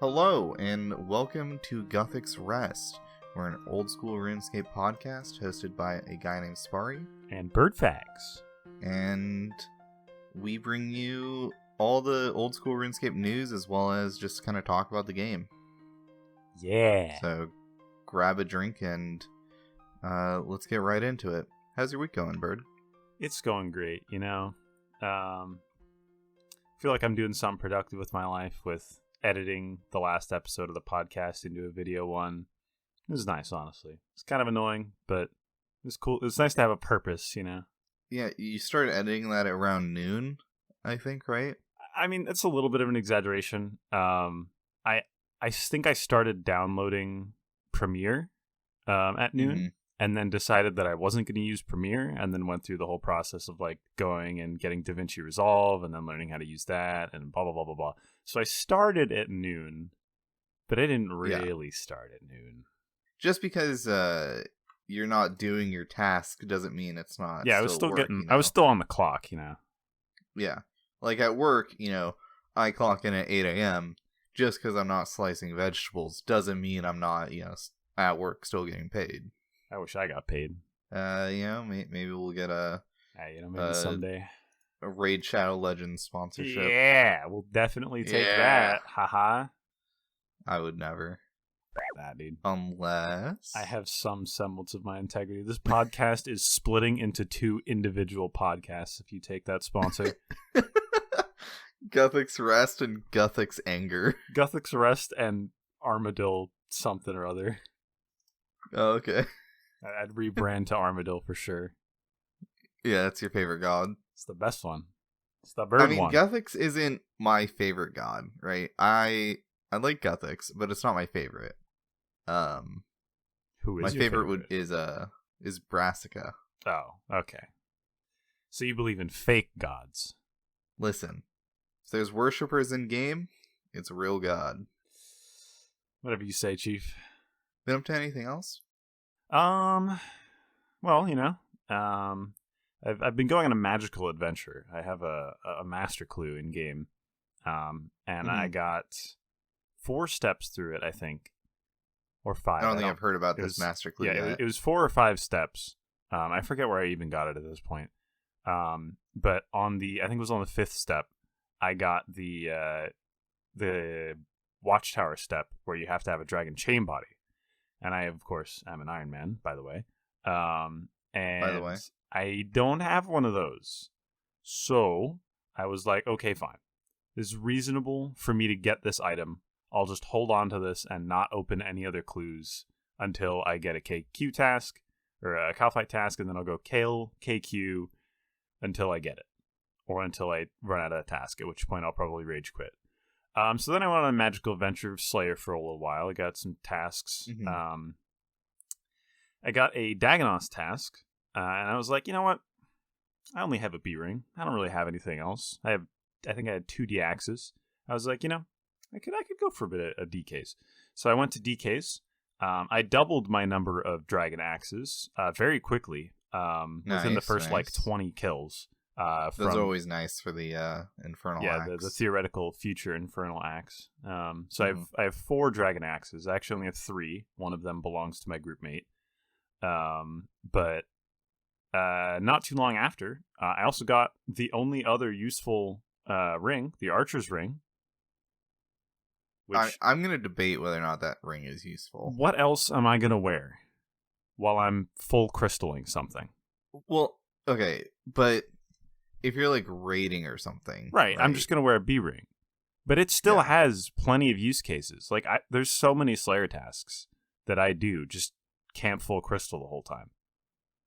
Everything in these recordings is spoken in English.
Hello, and welcome to Guthix Rest. We're an old school RuneScape podcast hosted by a guy named Sparre and Birdfacts. And we bring you all the old school RuneScape news as well as just kind of talk about the game. Yeah. So grab a drink and let's get right into it. How's your week going, Bird? It's going great, you know. I feel like I'm doing something productive with my life with editing the last episode of the podcast into a video one. It was nice, honestly. It's kind of annoying, but it's cool. It's nice to have a purpose, you know. Yeah, you started editing that around noon, I think, right? I mean, it's a little bit of an exaggeration. I think I started downloading Premiere at noon, and then decided that I wasn't going to use Premiere, and then went through the whole process of like going and getting DaVinci Resolve, and then learning how to use that, and blah blah blah blah blah. So I started at noon, but I didn't really start at noon. Just because you're not doing your task doesn't mean it's not. Yeah, I was still getting. You know? I was still on the clock, you know. Yeah, like at work, you know, I clock in at 8 a.m. Just because I'm not slicing vegetables doesn't mean I'm not, you know, at work still getting paid. I wish I got paid. You know, maybe we'll get maybe someday a Raid Shadow Legends sponsorship. Yeah, we'll definitely take that. Haha. I would never. That, dude. Unless I have some semblance of my integrity. This podcast is splitting into two individual podcasts if you take that sponsor. Guthix Rest and Guthix Anger. Guthix Rest and Armadillo something or other. Oh, okay. I'd rebrand to Armadillo for sure. Yeah, that's your favorite god. It's the best one. It's the bird one. I mean, Guthix isn't my favorite god, right? I like Guthix, but it's not my favorite. Who is my your favorite? Is Brassica. Oh, okay. So you believe in fake gods? Listen, if there's worshippers in game, it's a real god. Whatever you say, Chief. Been up to anything else? Well, you know, I've been going on a magical adventure. I have a master clue in game, and I got 4 steps through it, I think, or 5. I don't think I've heard about this master clue yet. It was 4 or 5 steps. I forget where I even got it at this point. But I think it was on the 5th step, I got the Watchtower step where you have to have a dragon chain body. And I, of course, am an Iron Man, by the way. And I don't have one of those. So I was like, okay, fine. This is reasonable for me to get this item. I'll just hold on to this and not open any other clues until I get a KQ task or a Cowfight task, and then I'll go Kale, KQ until I get it. Or until I run out of task, at which point I'll probably rage quit. So then I went on a magical adventure of Slayer for a little while. I got some tasks. I got a Dagonos task, and I was like, you know what? I only have a B ring. I don't really have anything else. I think I had 2 D axes. I was like, you know, I could go for a bit of DKs. So I went to DKs. I doubled my number of dragon axes very quickly within the first like 20 kills. Those are always nice for the infernal axe. Yeah, the theoretical future infernal axe. So I have 4 dragon axes. I actually only have 3. One of them belongs to my group mate. But not too long after, I also got the only other useful ring, the Archer's Ring. Which, I'm going to debate whether or not that ring is useful. What else am I going to wear while I'm full crystalling something? Well, okay, but if you're like raiding or something, right? I'm just gonna wear a B ring, but it still has plenty of use cases. Like there's so many Slayer tasks that I do just camp full crystal the whole time.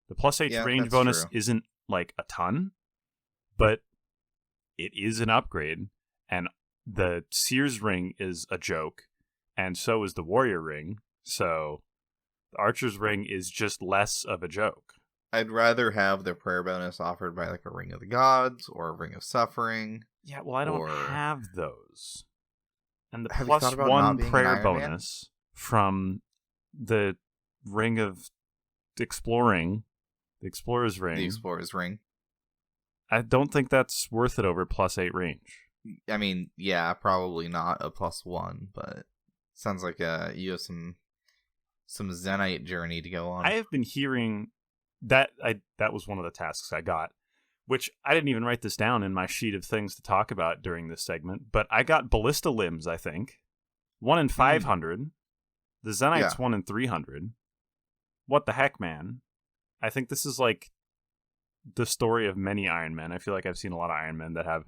The +8 range bonus isn't like a ton, but it is an upgrade, and the Seer's ring is a joke, and so is the Warrior ring. So the Archer's ring is just less of a joke. I'd rather have the prayer bonus offered by like a Ring of the Gods or a Ring of Suffering. Yeah, well, I don't have those. And the +1 prayer bonus from the Ring of Exploring, the Explorer's Ring. The Explorer's Ring. I don't think that's worth it over +8 range. I mean, yeah, probably not a +1, but sounds like you have some Zenite journey to go on. I have been hearing that that was one of the tasks I got, which I didn't even write this down in my sheet of things to talk about during this segment, but I got Ballista Limbs, I think. 1 in 500. The Zenite's 1 in 300. What the heck, man? I think this is like the story of many Iron Men. I feel like I've seen a lot of Iron Men that have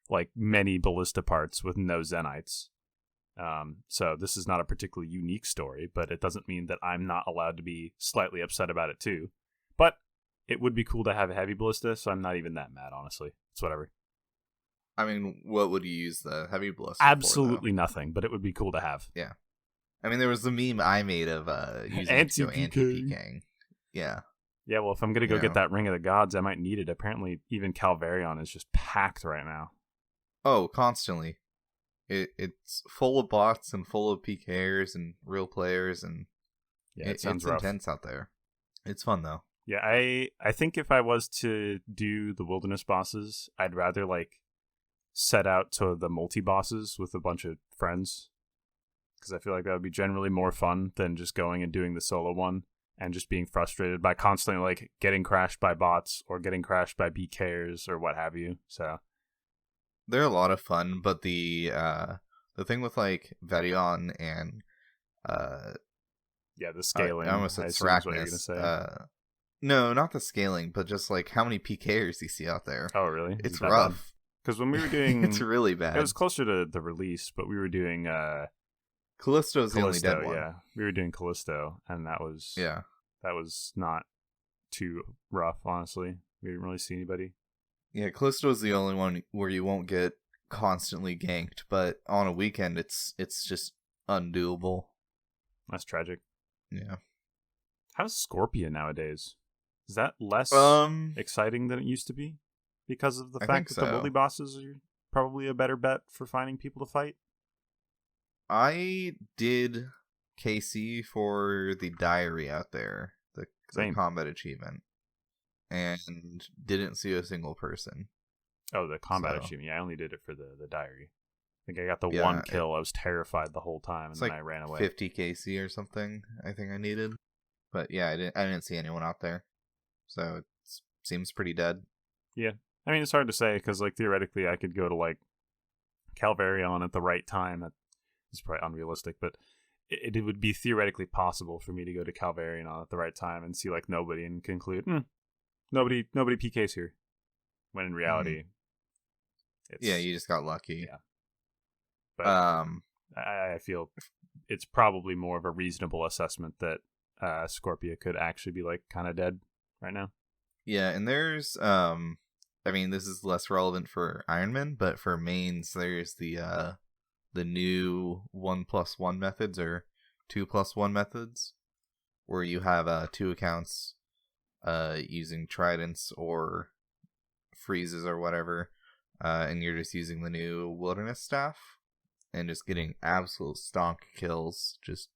like many ballista parts with no Zenites. So this is not a particularly unique story, but it doesn't mean that I'm not allowed to be slightly upset about it too. But it would be cool to have a heavy ballista, so I'm not even that mad, honestly. It's whatever. I mean, what would you use the heavy ballista Absolutely for, nothing, but it would be cool to have. Yeah. I mean, there was the meme I made of using anti-PKing. Yeah. Yeah, well, if I'm going to go get that Ring of the Gods, I might need it. Apparently, even Calvarion is just packed right now. Oh, constantly. It's full of bots and full of PKers and real players, and yeah, it's rough. Intense out there. It's fun, though. Yeah, I think if I was to do the wilderness bosses, I'd rather, like, set out to the multi-bosses with a bunch of friends. Because I feel like that would be generally more fun than just going and doing the solo one and just being frustrated by constantly like getting crashed by bots or getting crashed by BKers or what have you. So they're a lot of fun, but the thing with like Virion and the scaling. I almost said Sracnus. No, not the scaling, but just like how many PKers you see out there. Oh, really? It's rough. Because when we were doing, it's really bad. It was closer to the release, but we were doing Callisto's the only dead one. Yeah, we were doing Callisto, and that was not too rough, honestly. We didn't really see anybody. Yeah, Callisto's the only one where you won't get constantly ganked, but on a weekend it's just undoable. That's tragic. Yeah. How's Scorpia nowadays? Is that less exciting than it used to be? Because of the fact that the Wildy bosses are probably a better bet for finding people to fight? I did KC for the diary out there, the combat achievement, and didn't see a single person. Oh, the combat achievement. Yeah, I only did it for the diary. I think I got the one kill. I was terrified the whole time, and then I ran away. 50 KC or something, I think I needed. But yeah, I didn't see anyone out there. So it seems pretty dead. Yeah. I mean, it's hard to say, because like theoretically I could go to like Calvarion at the right time. It's probably unrealistic, but it would be theoretically possible for me to go to Calvarion at the right time and see like nobody and conclude, nobody PKs here. When in reality, you just got lucky. Yeah. But I feel it's probably more of a reasonable assessment that Scorpia could actually be like kind of dead right now. Yeah, and there's I mean, this is less relevant for Iron Man, but for mains, there's the new 1+1 methods or 2+1 methods, where you have 2 accounts using tridents or freezes or whatever, and you're just using the new wilderness staff and just getting absolute stonk kills, just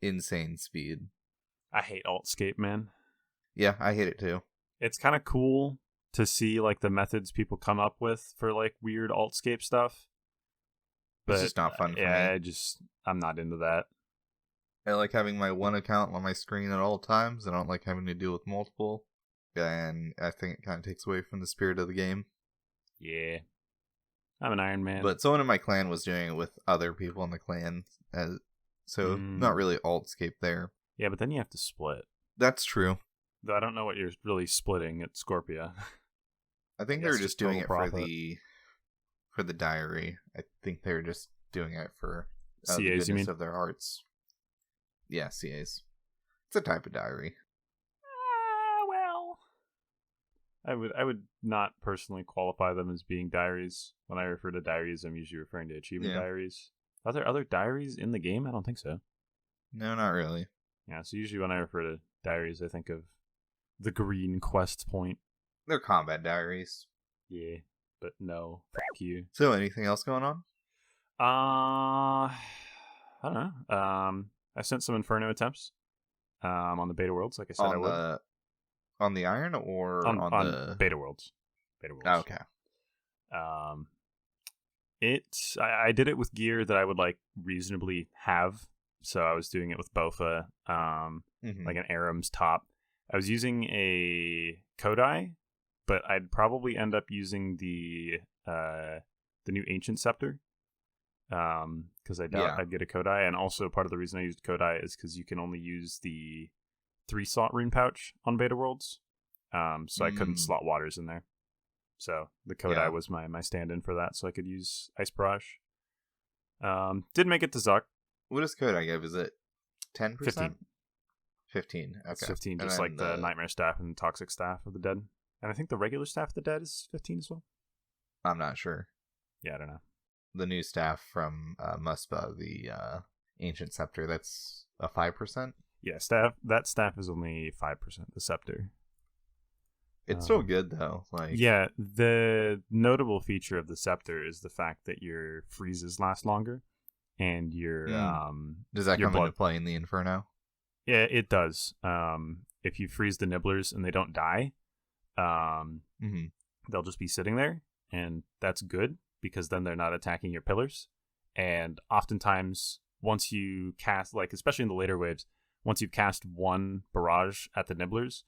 insane speed. I hate Altscape, man. Yeah, I hate it too. It's kind of cool to see like the methods people come up with for like weird Altscape stuff. But it's just not fun for me. I'm not into that. I like having my one account on my screen at all times. I don't like having to deal with multiple. And I think it kind of takes away from the spirit of the game. Yeah. I'm an Iron Man. But someone in my clan was doing it with other people in the clan. So not really Altscape there. Yeah, but then you have to split. That's true. Though I don't know what you're really splitting at Scorpia. I think they were just doing it for the diary. I think they're just doing it for CAs, the goodness you mean? of their hearts. Yeah, CAs. It's a type of diary. Well, I would not personally qualify them as being diaries. When I refer to diaries, I'm usually referring to achievement diaries. Are there other diaries in the game? I don't think so. No, not really. Yeah, so usually when I refer to diaries, I think of the green quest point. They're combat diaries. Yeah, but no, fuck you. So, anything else going on? I don't know. I sent some Inferno attempts on the beta worlds, like I said I would. On the Iron or on the beta worlds? Beta worlds. Oh, okay. I did it with gear that I would like reasonably have. So I was doing it with Bofa, like an Aram's top. I was using a Kodai, but I'd probably end up using the new Ancient Scepter, because I doubt I'd get a Kodai. And also part of the reason I used Kodai is because you can only use the 3-slot rune pouch on Beta Worlds, so I couldn't slot waters in there. So the Kodai was my stand-in for that, so I could use Ice Barrage. Did make it to Zuck. What does Kodai give? Is it 10%? 15. 15. Okay. It's 15, just like the Nightmare Staff and the Toxic Staff of the Dead. And I think the regular Staff of the Dead is 15 as well. I'm not sure. Yeah, I don't know. The new staff from Muspa, the Ancient Scepter, that's a 5%? Yeah, that staff is only 5%, the Scepter. It's still good, though. Like, yeah, the notable feature of the Scepter is the fact that your freezes last longer, and your does that come into play in the Inferno? Yeah, it does. If you freeze the nibblers and they don't die, they'll just be sitting there, and that's good because then they're not attacking your pillars. And oftentimes, once you cast, like especially in the later waves, once you've cast one barrage at the nibblers,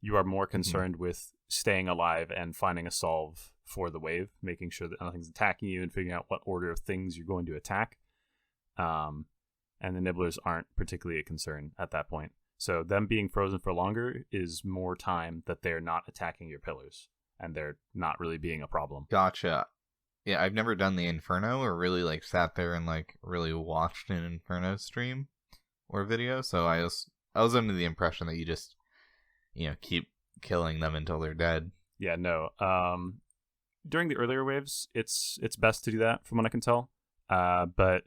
you are more concerned with staying alive and finding a solve for the wave, making sure that nothing's attacking you and figuring out what order of things you're going to attack. And the nibblers aren't particularly a concern at that point. So them being frozen for longer is more time that they're not attacking your pillars, and they're not really being a problem. Gotcha. Yeah, I've never done the Inferno or really like sat there and like really watched an Inferno stream or video, so I was under the impression that you just keep killing them until they're dead. Yeah, no. During the earlier waves, it's best to do that, from what I can tell. But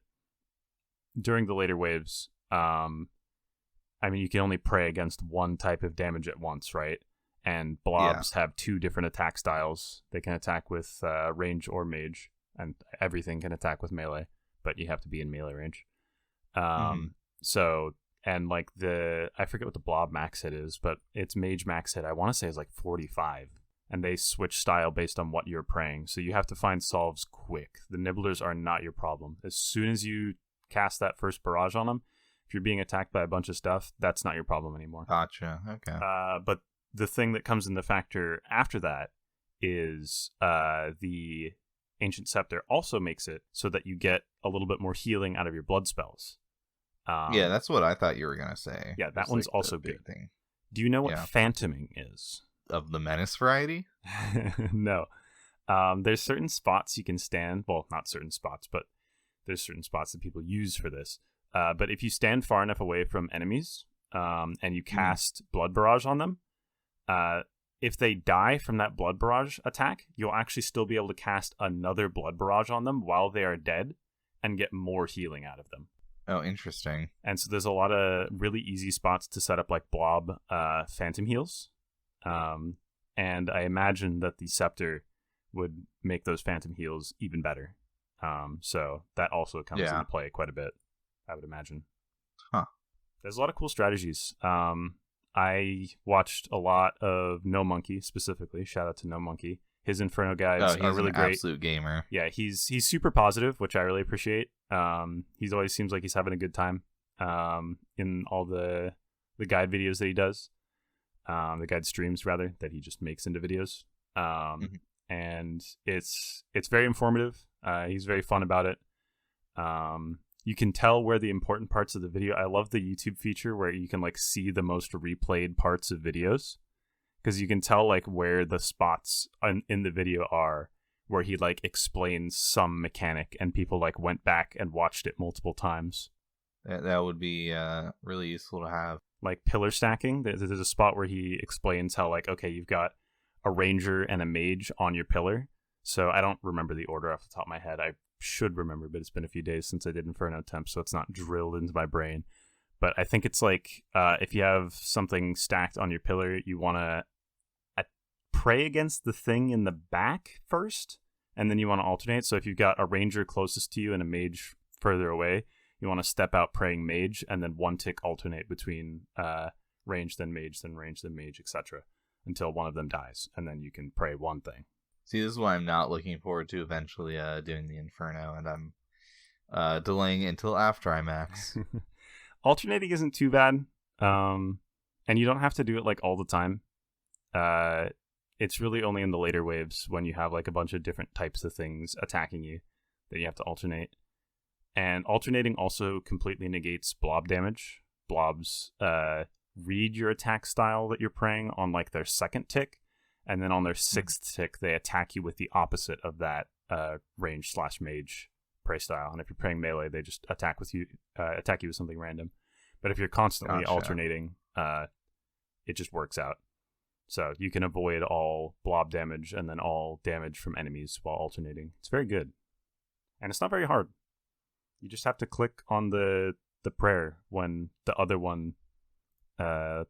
during the later waves, you can only pray against one type of damage at once, right? And blobs have 2 different attack styles. They can attack with range or mage, and everything can attack with melee, but you have to be in melee range. So, and like I forget what the blob max hit is, but its mage max hit, I want to say, is like 45. And they switch style based on what you're praying. So you have to find solves quick. The nibblers are not your problem. As soon as you cast that first barrage on them, if you're being attacked by a bunch of stuff, that's not your problem anymore. Gotcha. Okay. But the thing that comes into factor after that is the Ancient Scepter also makes it so that you get a little bit more healing out of your blood spells. Yeah, that's what I thought you were going to say. Yeah, that one's like also good. Thing. Do you know what phantoming is? Of the menace variety? No. There's certain spots you can stand. Well, not certain spots, but there's certain spots that people use for this. But if you stand far enough away from enemies and you cast Blood Barrage on them, if they die from that Blood Barrage attack, you'll actually still be able to cast another Blood Barrage on them while they are dead and get more healing out of them. Oh, interesting. And so there's a lot of really easy spots to set up like blob phantom heals. And I imagine that the Scepter would make those phantom heals even better. So that also comes into play quite a bit, I would imagine. Huh. There's a lot of cool strategies. I watched a lot of No Monkey specifically. Shout out to No Monkey. His Inferno guides are really great. Absolute gamer. Yeah, he's super positive, which I really appreciate. He's always seems like he's having a good time in all the guide videos that he does. The guide streams rather that he just makes into videos. And it's very informative. He's very fun about it. You can tell where the important parts of the video. I love the YouTube feature where you can like see the most replayed parts of videos, because you can tell like where the spots in the video are where he like explains some mechanic and people like went back and watched it multiple times. That would be really useful to have. Like pillar stacking, there's a spot where he explains how like, okay, you've got a ranger and a mage on your pillar. So I don't remember the order off the top of my head. I should remember, but it's been a few days since I did Inferno Temp, so it's not drilled into my brain. But I think it's like if you have something stacked on your pillar, you want to pray against the thing in the back first, and then you want to alternate. So if you've got a ranger closest to you and a mage further away, you want to step out praying mage, and then one tick alternate between range, then mage, then range, then mage, etc. until one of them dies, and then you can pray one thing. See, this is why I'm not looking forward to eventually doing the Inferno, and I'm delaying until after I max. Alternating isn't too bad, and you don't have to do it like all the time. It's really only in the later waves when you have like a bunch of different types of things attacking you that you have to alternate. And alternating also completely negates blob damage. Blobs read your attack style that you're praying on like their second tick, and then on their sixth tick they attack you with the opposite of that range/mage pray style. And if you're praying melee, they just attack you with something random. But if you're constantly alternating, it just works out. So you can avoid all blob damage and then all damage from enemies while alternating. It's very good. And it's not very hard. You just have to click on the prayer when the other one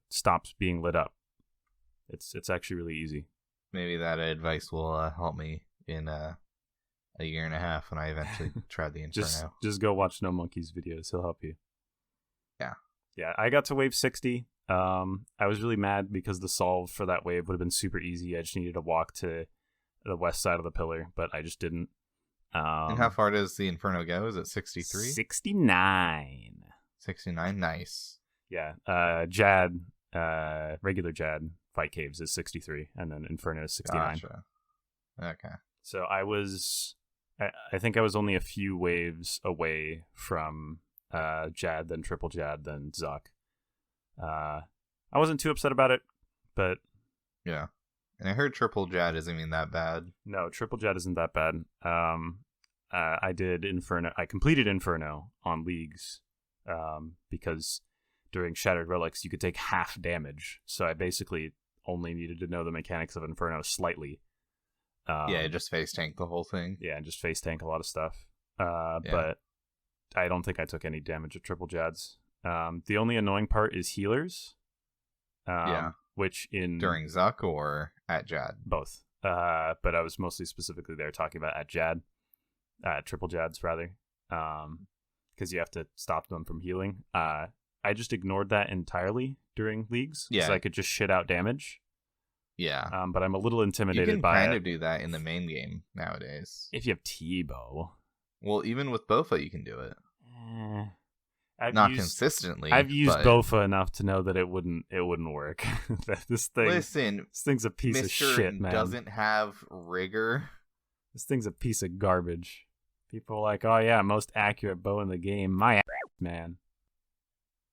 stops being lit up. It's actually really easy. Maybe that advice will help me in a year and a half when I eventually try the Inferno. Just go watch No Monkey's videos. He'll help you. Yeah, I got to wave 60. I was really mad because the solve for that wave would have been super easy. I just needed to walk to the west side of the pillar, but I just didn't. And how far does the Inferno go? Is it 63? 69. 69, nice. Yeah, Jad, regular Jad Fight Caves is 63, and then Inferno is 69. Gotcha. Okay. So I think I was only a few waves away from Jad, then Triple Jad, then Zuck. I wasn't too upset about it, but yeah. And I heard Triple Jad isn't even that bad. No, Triple Jad isn't that bad. I did Inferno. I completed Inferno on leagues because during Shattered Relics you could take half damage. So I basically only needed to know the mechanics of Inferno slightly. Just face tank the whole thing. Yeah, and just face tank a lot of stuff. But I don't think I took any damage at Triple Jads. The only annoying part is healers. Which during Zuck or at Jad? Both. But I was mostly specifically there talking about at Jad. Triple Jads, rather. Because you have to stop them from healing. I just ignored that entirely during leagues. Because I could just shit out damage. Yeah. But I'm a little intimidated by it. You can kind of do that in the main game nowadays. If you have T-Bow. Well, even with Bofa you can do it. Not consistently. I've used Bofa enough to know that it wouldn't work. This thing's a piece of shit, man. Doesn't have rigor. This thing's a piece of garbage. People are like, oh yeah, most accurate bow in the game. My ass, man.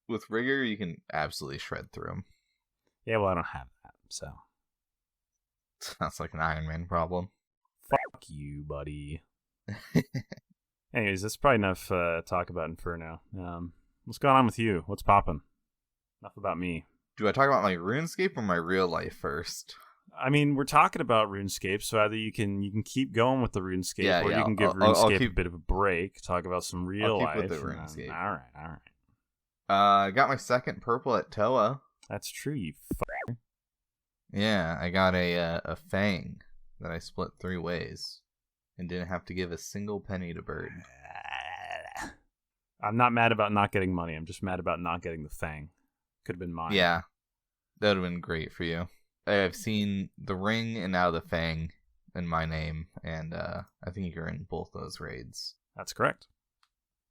With rigor, you can absolutely shred through them. Yeah, well, I don't have that, so. Sounds like an Iron Man problem. Fuck you, buddy. Anyways, that's probably enough talk about Inferno. What's going on with you? What's poppin'? Enough about me. Do I talk about my RuneScape or my real life first? I mean, we're talking about RuneScape, so either you can keep going with the RuneScape, or you can give RuneScape a bit of a break, talk about some real life. With the RuneScape. All right. I got my second purple at Toa. That's true, you fucker. Yeah, I got a Fang that I split 3 ways. And didn't have to give a single penny to Bird. I'm not mad about not getting money. I'm just mad about not getting the Fang. Could have been mine. Yeah, that would have been great for you. I've seen the Ring and now the Fang in my name, and I think you're in both those raids. That's correct.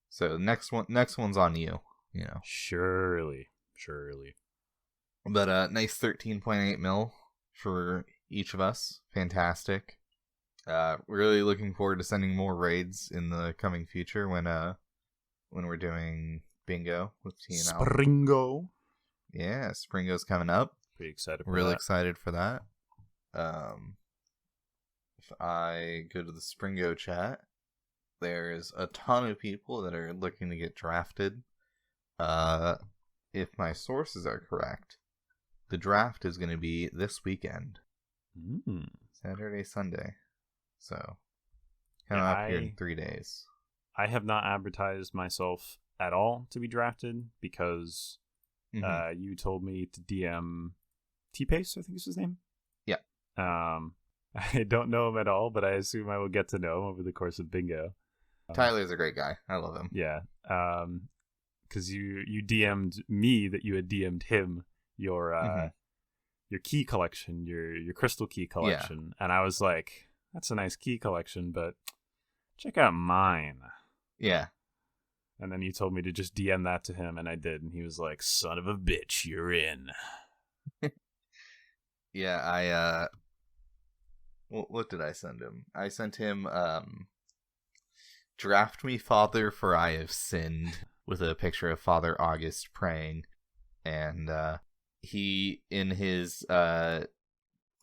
So next one's on you. You know. Surely. But nice 13.8 mil for each of us. Fantastic. Really looking forward to sending more raids in the coming future when we're doing bingo with TNL. Springo. Yeah, Springo's coming up. Pretty excited for Really excited for that. If I go to the Springo chat, there's a ton of people that are looking to get drafted. If my sources are correct, the draft is going to be this weekend. Saturday, Sunday. So, coming up here in 3 days. I have not advertised myself at all to be drafted because you told me to DM T-Pace, I think is his name. Yeah. I don't know him at all, but I assume I will get to know him over the course of bingo. Tyler's a great guy. I love him. Yeah. Because you DM'd me that you had DM'd him your key collection, your crystal key collection, and I was like, that's a nice key collection, but check out mine. Yeah. And then you told me to just DM that to him, and I did. And he was like, son of a bitch, you're in. Yeah, what did I send him? I sent him, draft me, Father, for I have sinned, with a picture of Father August praying. And, he, in his,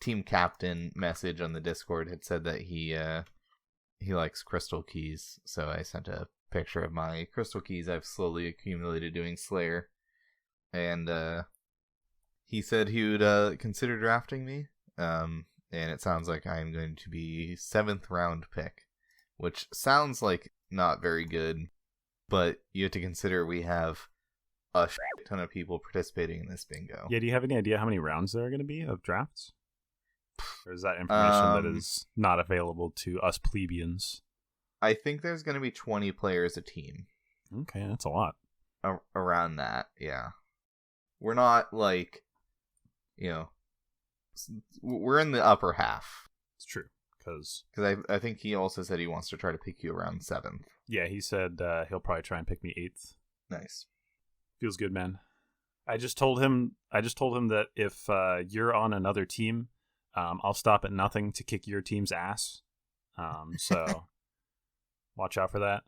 team captain message on the Discord, had said that he likes crystal keys. So I sent a picture of my crystal keys I've slowly accumulated doing Slayer. And, he said he would, consider drafting me. And it sounds like I'm going to be 7th round pick, which sounds like not very good, but you have to consider we have a shit ton of people participating in this bingo. Yeah, do you have any idea how many rounds there are going to be of drafts? Or is that information that is not available to us plebeians? I think there's going to be 20 players a team. Okay, that's a lot. Around that, yeah. We're not like, we're in the upper half. It's true, because I think he also said he wants to try to pick you around 7th. Yeah, he said he'll probably try and pick me 8th. Nice. Feels good, man. I just told him that if you're on another team, I'll stop at nothing to kick your team's ass. So watch out for that.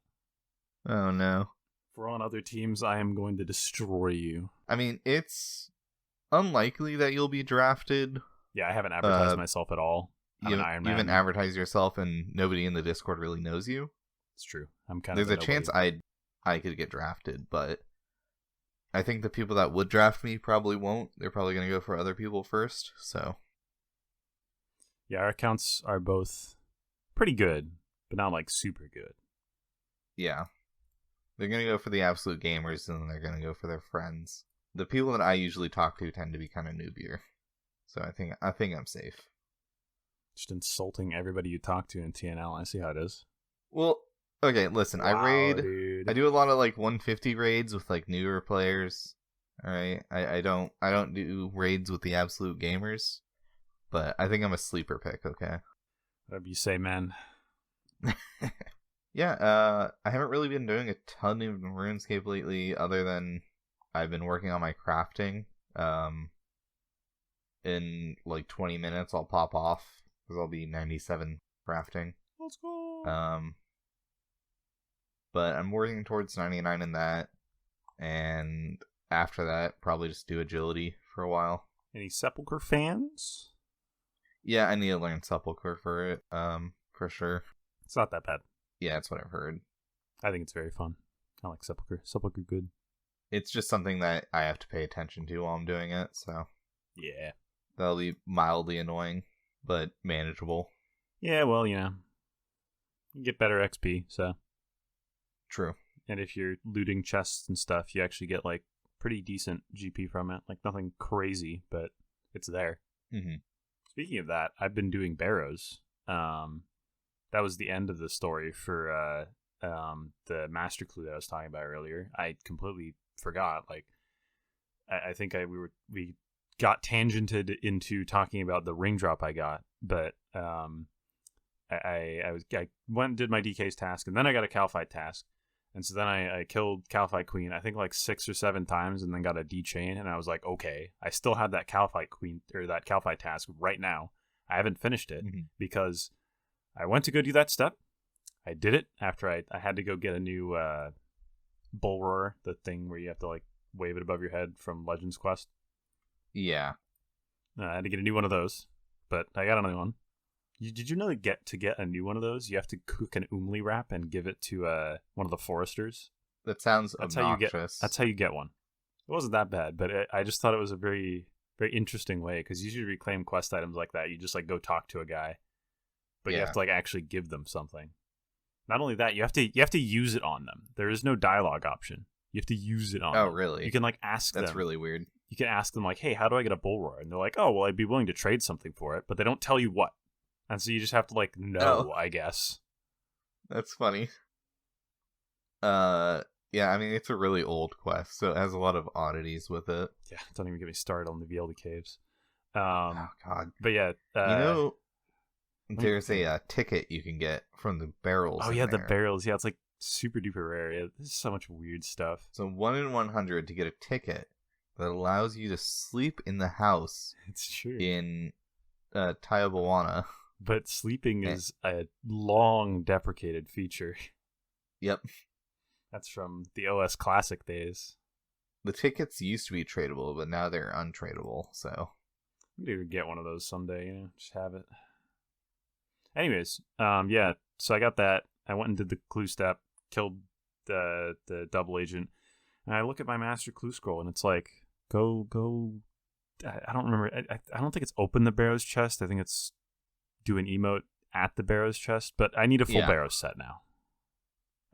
Oh no. If we're on other teams, I am going to destroy you. I mean, it's unlikely that you'll be drafted. Yeah, I haven't advertised myself at all. You haven't advertised yourself, and nobody in the Discord really knows you. It's true. I'm kind There's of. There's a chance I could get drafted, but I think the people that would draft me probably won't. They're probably going to go for other people first. So yeah, our accounts are both pretty good, but not like super good. Yeah, they're going to go for the absolute gamers, and then they're going to go for their friends. The people that I usually talk to tend to be kind of noobier, so I think I'm safe. Just insulting everybody you talk to in TNL. I see how it is. Well, okay, listen, wow, I raid. Dude. I do a lot of like 150 raids with like newer players. All right, I don't do raids with the absolute gamers, but I think I'm a sleeper pick. Okay. Whatever you say, man. Yeah, I haven't really been doing a ton of RuneScape lately, other than I've been working on my crafting. In like 20 minutes, I'll pop off because I'll be 97 crafting. Let's go. But I'm working towards 99 in that, and after that, probably just do agility for a while. Any Sepulchre fans? Yeah, I need to learn Sepulchre for it, for sure. It's not that bad. Yeah, that's what I've heard. I think it's very fun. I like Sepulchre. Sepulchre good. It's just something that I have to pay attention to while I'm doing it, so yeah, that'll be mildly annoying, but manageable. Yeah, well, you get better XP, so. True. And if you're looting chests and stuff, you actually get like pretty decent GP from it. Like nothing crazy, but it's there. Mm-hmm. Speaking of that, I've been doing barrows. That was the end of the story for the master clue that I was talking about earlier. I completely forgot. Like, I think we got tangented into talking about the ring drop I got, but I went and did my DK's task, and then I got a Calphite task. And so then I killed Calphite Queen, I think like 6 or 7 times, and then got a D-chain, and I was like, okay, I still have that Calphite Queen, or that Calphite task right now. I haven't finished it, because I went to go do that step. I did it after I had to go get a new Bull Roar, the thing where you have to like wave it above your head from Legends Quest. Yeah. I had to get a new one of those, but I got another one. Did you know that to get a new one of those, you have to cook an Umli wrap and give it to one of the foresters? That sounds obnoxious. That's how you get one. It wasn't that bad, but I just thought it was a very, very interesting way, because usually to reclaim quest items like that, you just like go talk to a guy, but you have to like actually give them something. Not only that, you have to use it on them. There is no dialogue option. You have to use it on them. Oh, really? You can like ask them. That's really weird. You can ask them like, hey, how do I get a Bull Roar? And they're like, oh, well, I'd be willing to trade something for it, but they don't tell you what. And so you just have to like know, I guess. That's funny. Yeah, I mean, it's a really old quest, so it has a lot of oddities with it. Yeah, don't even get me started on the Wildy caves. Oh God. But yeah, There's a ticket you can get from the barrels. Oh, yeah, the barrels. Yeah, it's like super duper rare. Yeah, this is so much weird stuff. So 1 in 100 to get a ticket that allows you to sleep in the house. It's true. In Taiabawana. But sleeping is a long deprecated feature. Yep. That's from the OS Classic days. The tickets used to be tradable, but now they're untradeable, so. I'm going to get one of those someday, just have it. Anyways, yeah, so I got that. I went and did the clue step, killed the double agent, and I look at my master clue scroll, and it's like, go. I don't remember. I don't think it's open the Barrows chest. I think it's do an emote at the Barrows chest, but I need a full Barrows set now.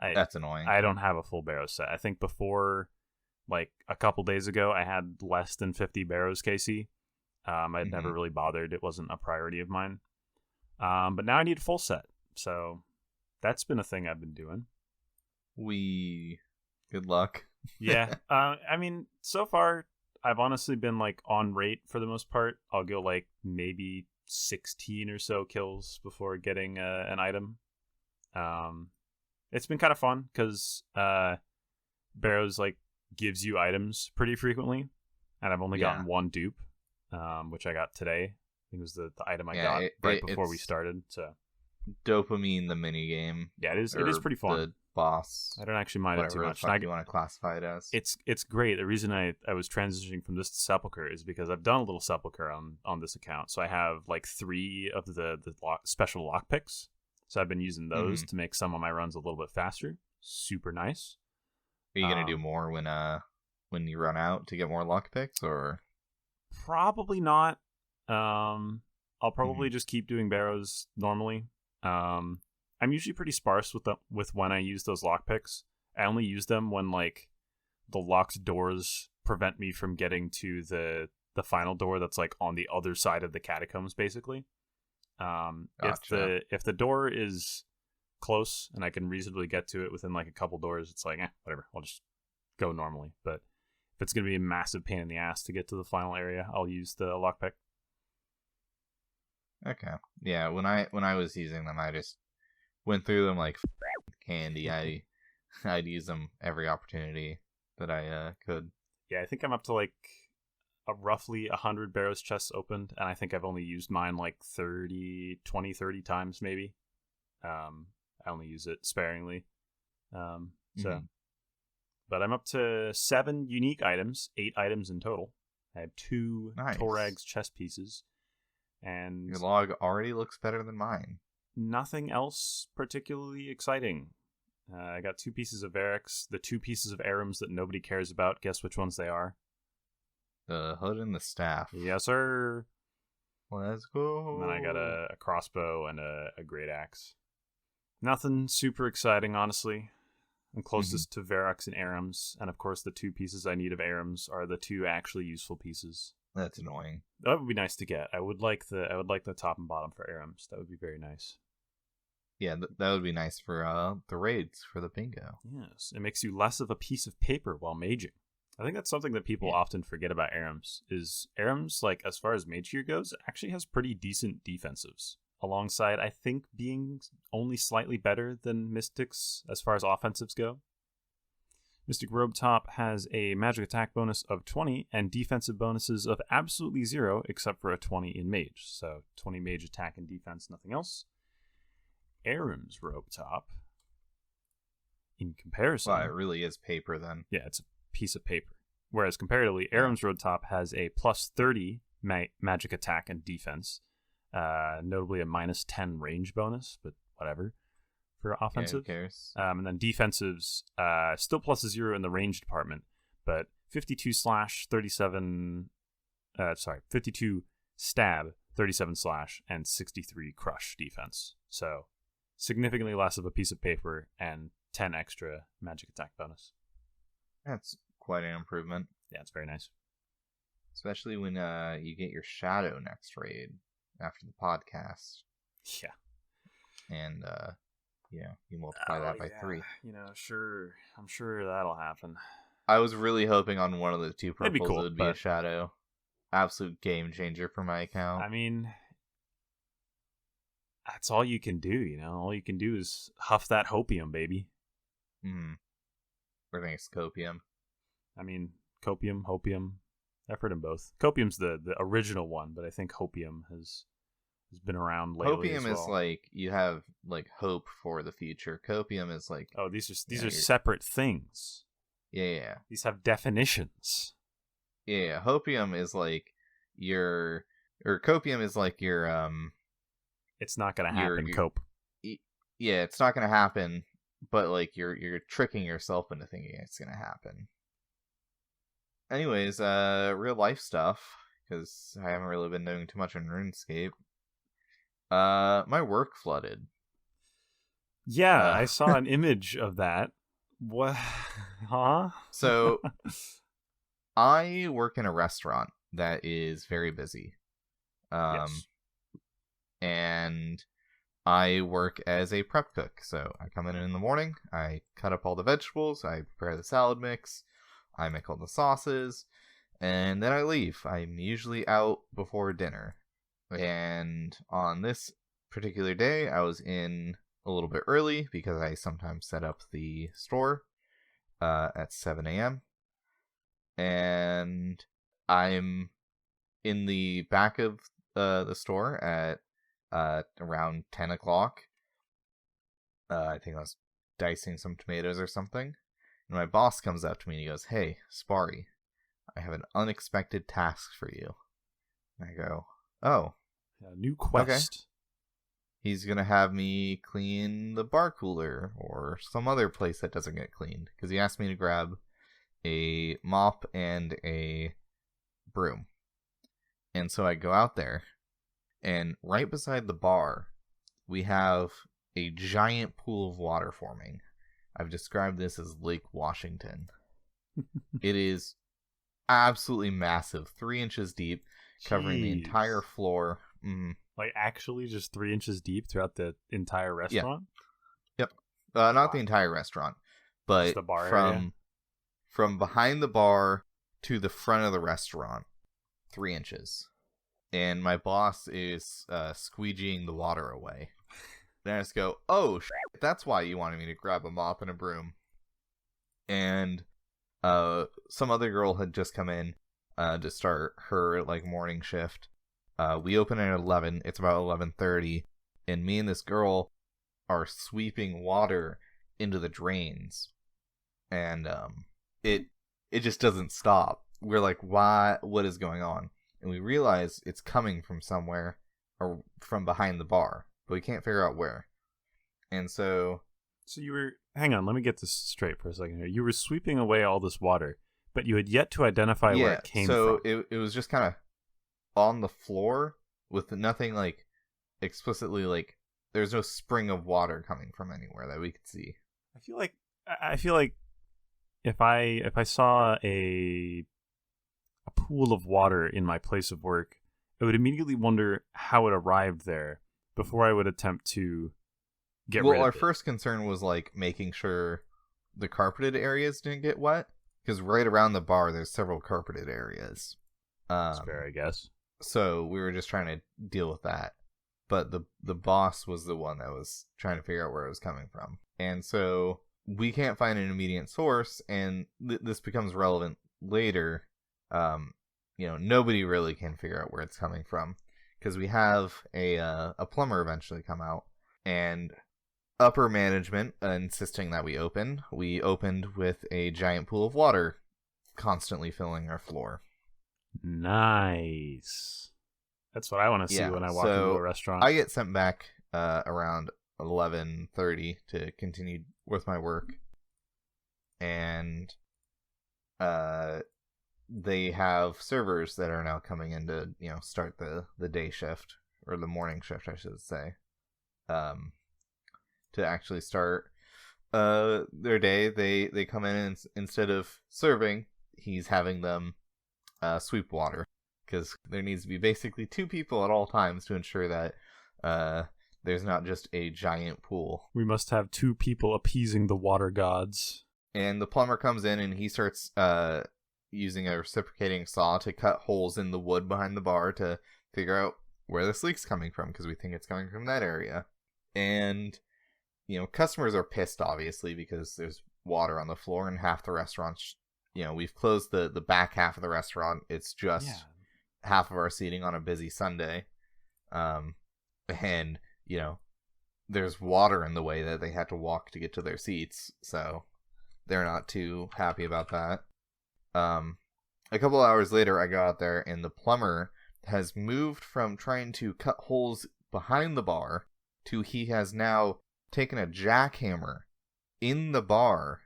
That's annoying. I don't have a full Barrows set. I think before, like a couple days ago, I had less than 50 Barrows KC. I'd never really bothered. It wasn't a priority of mine. But now I need a full set. So that's been a thing I've been doing. Good luck. Yeah. I mean, so far, I've honestly been like on rate for the most part. I'll go like maybe 16 or so kills before getting an item. It's been kind of fun because Barrows like gives you items pretty frequently, and I've only gotten one dupe, which I got today. I think it was the item I got right before we started. So dopamine, the mini game. Yeah, it is pretty fun. The boss. I don't actually mind it too much. Whatever you want to classify it as. It's great. The reason I was transitioning from this to Sepulchre is because I've done a little Sepulchre on this account. So I have like 3 of the special lockpicks. So I've been using those to make some of my runs a little bit faster. Super nice. Are you gonna do more when you run out to get more lockpicks, or? Probably not. I'll probably just keep doing Barrows normally. I'm usually pretty sparse with when I use those lockpicks. I only use them when like the locked doors prevent me from getting to the final door that's like on the other side of the catacombs, basically. Gotcha. If the door is close and I can reasonably get to it within like a couple doors, it's like whatever. I'll just go normally. But if it's gonna be a massive pain in the ass to get to the final area, I'll use the lockpick. Okay. Yeah. When I was using them, I just went through them like candy. I'd use them every opportunity that I could. Yeah, I think I'm up to like roughly 100 Barrows chests opened, and I think I've only used mine like 30 times maybe. I only use it sparingly. But I'm up to 7 unique items, 8 items in total. I had 2 Torag's chest pieces. And your log already looks better than mine. Nothing else particularly exciting. I got 2 pieces of Varix, the 2 pieces of Arims that nobody cares about. Guess which ones they are? The hood and the staff. Yes, sir. Let's go. And then I got a crossbow and a great axe. Nothing super exciting, honestly. I'm closest to Varix and Arims, and of course the 2 pieces I need of Arims are the 2 actually useful pieces. That's annoying. That would be nice to get. I would like the top and bottom for Arims. That would be very nice. Yeah, that would be nice for the raids for the bingo. Yes, it makes you less of a piece of paper while maging. I think that's something that people often forget about Arims. Is Arims, like as far as mage gear goes, actually has pretty decent defensives. Alongside, I think, being only slightly better than Mystics as far as offensives go. Mystic Robe Top has a magic attack bonus of 20 and defensive bonuses of absolutely 0 except for a 20 in mage. So 20 mage attack and defense, nothing else. Arim's Robe Top, in comparison... Well, it really is paper then. Yeah, it's a piece of paper. Whereas comparatively, Arim's Robe Top has a plus 30 magic attack and defense. Notably a minus 10 range bonus, but whatever. For offensive. Yeah, who cares? And then defensives, still plus 0 in the range department, but 52 slash, 52 stab, 37 slash, and 63 crush defense. So significantly less of a piece of paper and 10 extra magic attack bonus. That's quite an improvement. Yeah, it's very nice. Especially when you get your shadow next raid after the podcast. Yeah. And you multiply that by 3. Sure. I'm sure that'll happen. I was really hoping on one of the 2 purples cool, it would be a shadow. Absolute game changer for my account. I mean, that's all you can do, All you can do is huff that hopium, baby. I think it's copium. I mean, copium, hopium. I've heard them both. Copium's the original one, but I think hopium has been around lately. Hopium is like you have like hope for the future. Copium is like these are separate things. Yeah. These have definitions. Yeah, hopium is like copium is like your it's not gonna happen, cope. Yeah, it's not gonna happen, but like you're tricking yourself into thinking it's gonna happen. Anyways, real life stuff, because I haven't really been doing too much in RuneScape. My work flooded. Yeah, I saw an image of that. What? Huh? So, I work in a restaurant that is very busy. Yes. And I work as a prep cook. So I come in the morning, I cut up all the vegetables, I prepare the salad mix, I make all the sauces, and then I leave. I'm usually out before dinner. And on this particular day, I was in a little bit early because I sometimes set up the store at 7 a.m. And I'm in the back of the store at around 10 o'clock. I think I was dicing some tomatoes or something. And my boss comes up to me and he goes, "Hey, Sparre, I have an unexpected task for you." And I go, "Oh. A new quest." Okay. He's going to have me clean the bar cooler or some other place that doesn't get cleaned. Because he asked me to grab a mop and a broom. And so I go out there, and right beside the bar, we have a giant pool of water forming. I've described this as Lake Washington. It is absolutely massive, 3 inches deep, covering the entire floor. Like actually just 3 inches deep throughout the entire restaurant? Yeah. Yep. Not the entire restaurant, but just the bar from behind the bar to the front of the restaurant, 3 inches. And my boss is squeegeeing the water away. Then I just go, "Oh, that's why you wanted me to grab a mop and a broom." And some other girl had just come in to start her like morning shift. We open at 11. It's about 11:30, and me and this girl are sweeping water into the drains, and it just doesn't stop. We're like, "Why? What is going on?" And we realize it's coming from somewhere or from behind the bar, but we can't figure out where. And so you were, hang on, let me get this straight for a second here. You were sweeping away all this water, but you had yet to identify where it came from. So it was just kind of on the floor with nothing like explicitly like there's no spring of water coming from anywhere that we could see. I feel like if I saw a pool of water in my place of work, I would immediately wonder how it arrived there before I would attempt to get rid of it. Well, our first concern was like making sure the carpeted areas didn't get wet, because right around the bar there's several carpeted areas. That's fair, I guess. So we were just trying to deal with that. But the boss was the one that was trying to figure out where it was coming from. And so we can't find an immediate source, and this becomes relevant later. Nobody really can figure out where it's coming from, because we have a plumber eventually come out, and upper management insisting that we opened with a giant pool of water constantly filling our floor. Nice. That's what I want to see when I walk into a restaurant. I get sent back around 11:30 to continue with my work, and they have servers that are now coming in to start the day shift, or the morning shift I should say, to actually start their day. They come in, and instead of serving, he's having them sweep water, because there needs to be basically 2 people at all times to ensure that there's not just a giant pool. We must have 2 people appeasing the water gods. And the plumber comes in, and he starts using a reciprocating saw to cut holes in the wood behind the bar to figure out where this leak's coming from, because we think it's coming from that area. And, customers are pissed, obviously, because there's water on the floor, and half the restaurants, we've closed the back half of the restaurant. It's just half of our seating on a busy Sunday. And, there's water in the way that they had to walk to get to their seats, so they're not too happy about that. A couple hours later, I go out there, and the plumber has moved from trying to cut holes behind the bar to he has now taken a jackhammer in the bar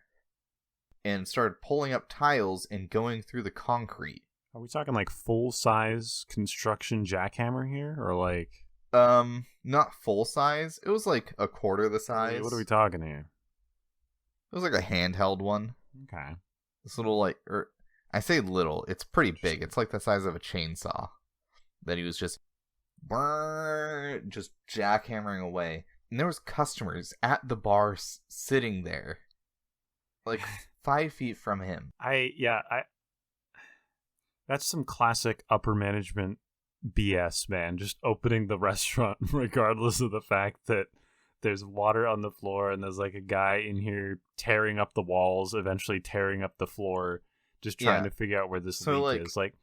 and started pulling up tiles and going through the concrete. Are we talking like full-size construction jackhammer here, or like... Not full size. It was like a quarter the size. What are we talking here? It was like a handheld one. Okay. This little, like, I say little, it's pretty big. It's like the size of a chainsaw. That he was just jackhammering away. And there was customers at the bar sitting there, like 5 feet from him. That's some classic upper management BS, man. Just opening the restaurant regardless of the fact that there's water on the floor and there's like a guy in here tearing up the walls, eventually tearing up the floor, just trying to figure out where this leak is. Like,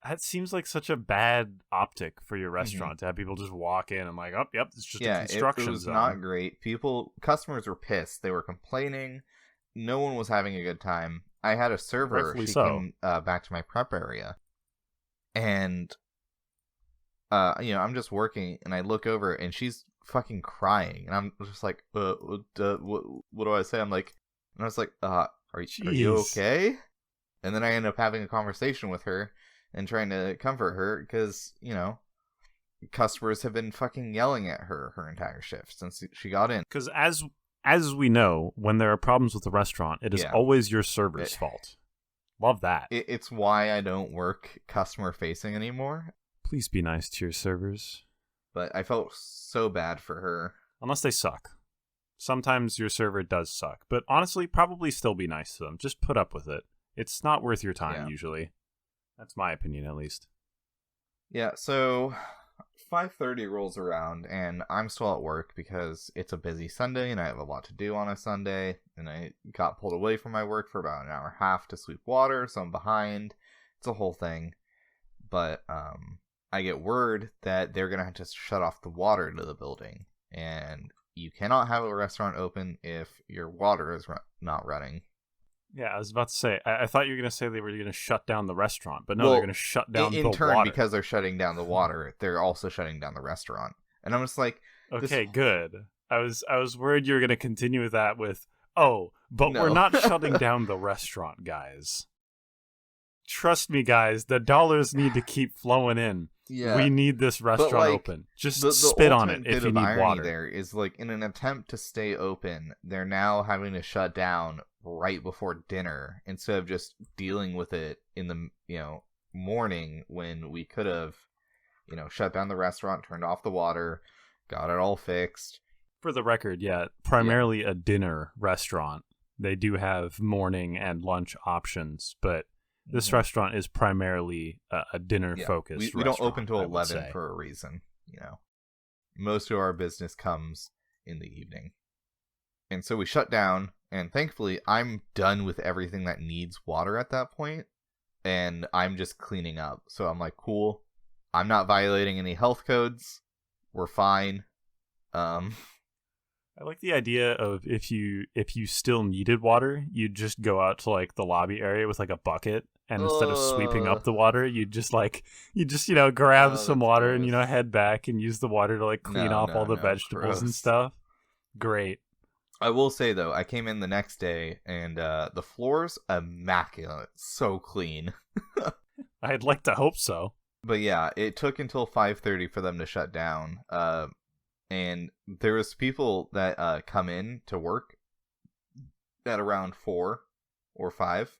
that seems like such a bad optic for your restaurant to have people just walk in and like, oh, yep, it's just a construction it was zone. Not great. Customers were pissed. They were complaining. No one was having a good time. I had a server. She came back to my prep area. And, I'm just working, and I look over, and she's fucking crying, and I'm just like, what do I say? I'm like, and I was like, are you okay? And then I end up having a conversation with her, and trying to comfort her, because, customers have been fucking yelling at her entire shift since she got in. Because as we know, when there are problems with the restaurant, it is always your server's fault. Love that. It's why I don't work customer facing anymore. Please be nice to your servers. But I felt so bad for her. Unless they suck. Sometimes your server does suck. But honestly, probably still be nice to them. Just put up with it. It's not worth your time, usually. That's my opinion, at least. Yeah, so 5:30 rolls around, and I'm still at work because it's a busy Sunday, and I have a lot to do on a Sunday, and I got pulled away from my work for about an hour and a half to sweep water, so I'm behind. It's a whole thing. But I get word that they're going to have to shut off the water to the building, and you cannot have a restaurant open if your water is not running. Yeah, I was about to say, I thought you were going to say they were going to shut down the restaurant, but no, they're going to shut down the water. In turn, because they're shutting down the water, they're also shutting down the restaurant. And I'm just like... Okay, good. I was worried you were going to continue with that with, we're not shutting down the restaurant, guys. Trust me, guys, the dollars need to keep flowing in. Yeah. We need this restaurant open. Just spit on it if you need water. There is, like, in an attempt to stay open, they're now having to shut down right before dinner instead of just dealing with it in the morning when we could have shut down the restaurant, turned off the water, got it all fixed. For the record, primarily a dinner restaurant. They do have morning and lunch options, but this restaurant is primarily a dinner focused. We don't open till 11 for a reason. Most of our business comes in the evening. And so we shut down, and thankfully I'm done with everything that needs water at that point, and I'm just cleaning up. So I'm like, cool, I'm not violating any health codes, we're fine. I like the idea of if you still needed water, you'd just go out to like the lobby area with like a bucket, and instead of sweeping up the water, you just grab some water gross. And head back and use the water to like clean off all the vegetables gross. And stuff. Great. I will say, though, I came in the next day, and the floor's immaculate. So clean. I'd like to hope so. But yeah, it took until 5:30 for them to shut down. And there was people that come in to work at around 4 or 5,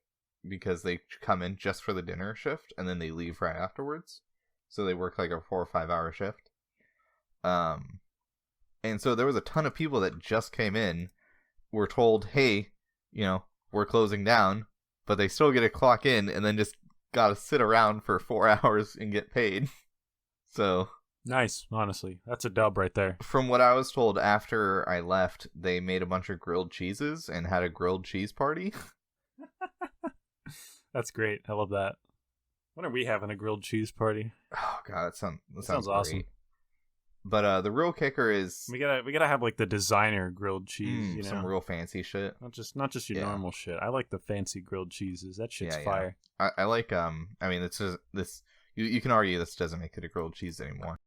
because they come in just for the dinner shift, and then they leave right afterwards. So they work like a 4 or 5 hour shift. And so there was a ton of people that just came in, were told, hey, we're closing down, but they still get to clock in and then just gotta sit around for 4 hours and get paid. So nice, honestly. That's a dub right there. From what I was told, after I left, they made a bunch of grilled cheeses and had a grilled cheese party. That's great. I love that. When are we having a grilled cheese party? Oh god, that sounds awesome. great. But the real kicker is we gotta have like the designer grilled cheese, you know, some real fancy shit. Not just your normal shit. I like the fancy grilled cheeses. That shit's fire. I like I mean, this you can argue this doesn't make it a grilled cheese anymore.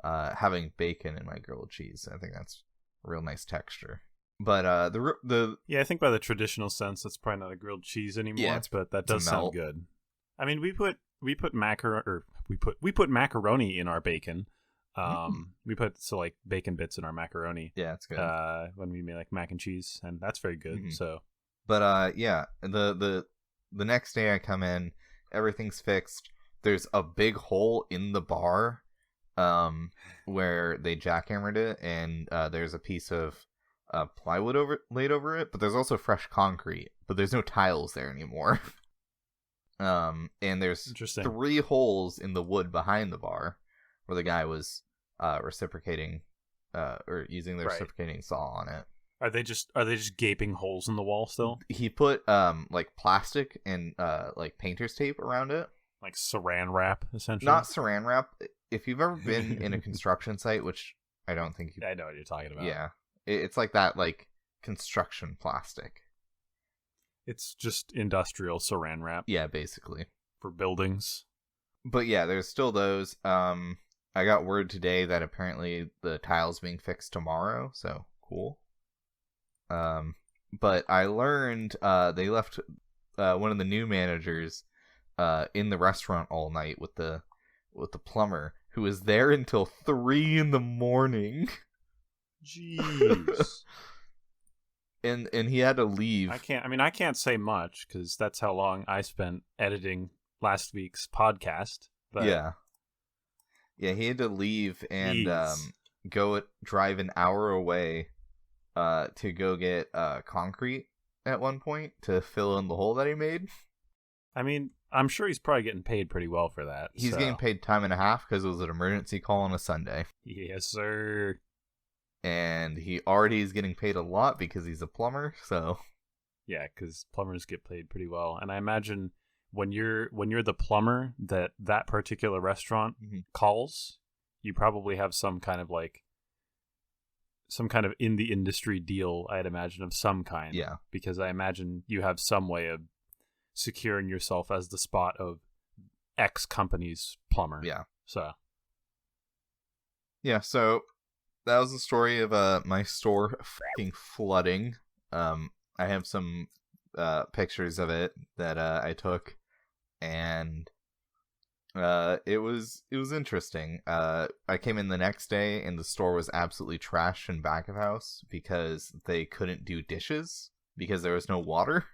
Having bacon in my grilled cheese, I think that's a real nice texture. But the I think by the traditional sense, that's probably not a grilled cheese anymore. Yeah, but that does sound good. I mean, we put macaroni in our bacon. We put like bacon bits in our macaroni. Yeah, it's good. When we make like mac and cheese, and that's very good. Mm-hmm. So, but the next day I come in, everything's fixed. There's a big hole in the bar, where they jackhammered it, and there's a piece of plywood laid over it. But there's also fresh concrete, but there's no tiles there anymore. And there's 3 holes in the wood behind the bar where the guy was reciprocating or using the reciprocating saw on it. Are they just gaping holes in the wall still? He put like plastic and like painter's tape around it, like saran wrap, essentially. Not saran wrap. If you've ever been in a construction site, which I don't think I know what you're talking about. Yeah, it's like that, like construction plastic. It's just industrial saran wrap. Yeah, basically. For buildings. But yeah, there's still those. I got word today that apparently the tile's being fixed tomorrow, so cool. But I learned they left one of the new managers in the restaurant all night with the plumber, who was there until 3 a.m. Jeez. And he had to leave. I can't say much because that's how long I spent editing last week's podcast. But yeah, he had to leave and go drive an hour away to go get concrete at one point to fill in the hole that he made. I mean, I'm sure he's probably getting paid pretty well for that. He's getting paid time and a half because it was an emergency call on a Sunday. Yes, sir. And he already is getting paid a lot because he's a plumber, so... Yeah, because plumbers get paid pretty well. And I imagine when you're the plumber that particular restaurant calls, you probably have some kind of in the industry deal, I'd imagine, of some kind. Yeah. Because I imagine you have some way of securing yourself as the spot of X company's plumber. Yeah. So... Yeah, so... That was the story of my store fucking flooding. I have some pictures of it that I took, and it was interesting. I came in the next day, and the store was absolutely trashed in back of house because they couldn't do dishes because there was no water.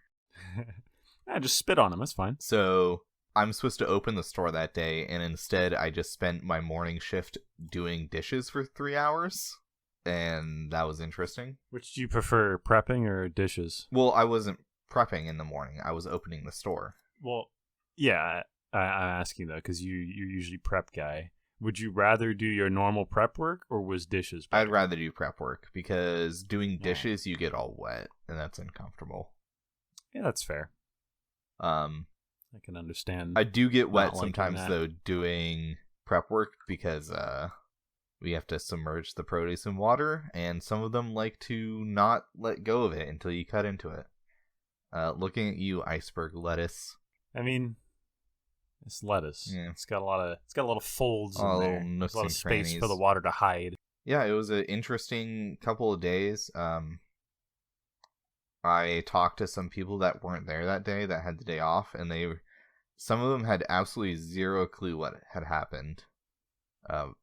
Just spit on them. That's fine. So I'm supposed to open the store that day, and instead I just spent my morning shift doing dishes for 3 hours, and that was interesting. Which do you prefer, prepping or dishes? Well, I wasn't prepping in the morning. I was opening the store. Well, yeah, I'm asking, though, because you're usually prep guy. Would you rather do your normal prep work, or was dishes better? I'd rather do prep work, because doing dishes, you get all wet, and that's uncomfortable. Yeah, that's fair. I can understand. I do get wet sometimes, though, doing prep work because we have to submerge the produce in water, and some of them like to not let go of it until you cut into it. Looking at you, iceberg lettuce. I mean, it's lettuce. Yeah. It's got a lot of folds in there. There's a lot of space for the water to hide. Yeah, it was an interesting couple of days. I talked to some people that weren't there that day, that had the day off, and some of them had absolutely zero clue what had happened.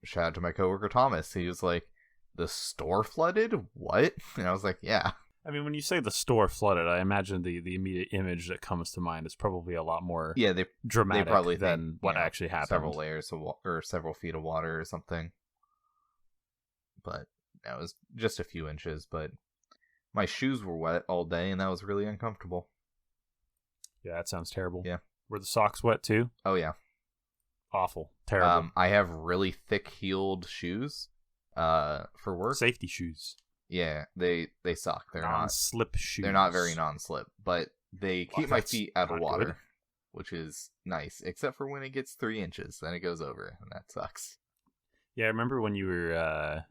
Shout out to my coworker Thomas. He was like, "The store flooded? What?" And I was like, "Yeah." I mean, when you say the store flooded, I imagine the immediate image that comes to mind is probably a lot more dramatic than what actually happened. Several layers of or several feet of water or something. But that was just a few inches, but my shoes were wet all day, and that was really uncomfortable. Yeah, that sounds terrible. Yeah. Were the socks wet too? Oh, yeah. Awful. Terrible. I have really thick-heeled shoes for work. Safety shoes. Yeah, they suck. They're non-slip shoes. They're not very non-slip, but they keep my feet out of water, good. which is nice, except for when it gets 3 inches. Then it goes over, and that sucks. Yeah, I remember when you were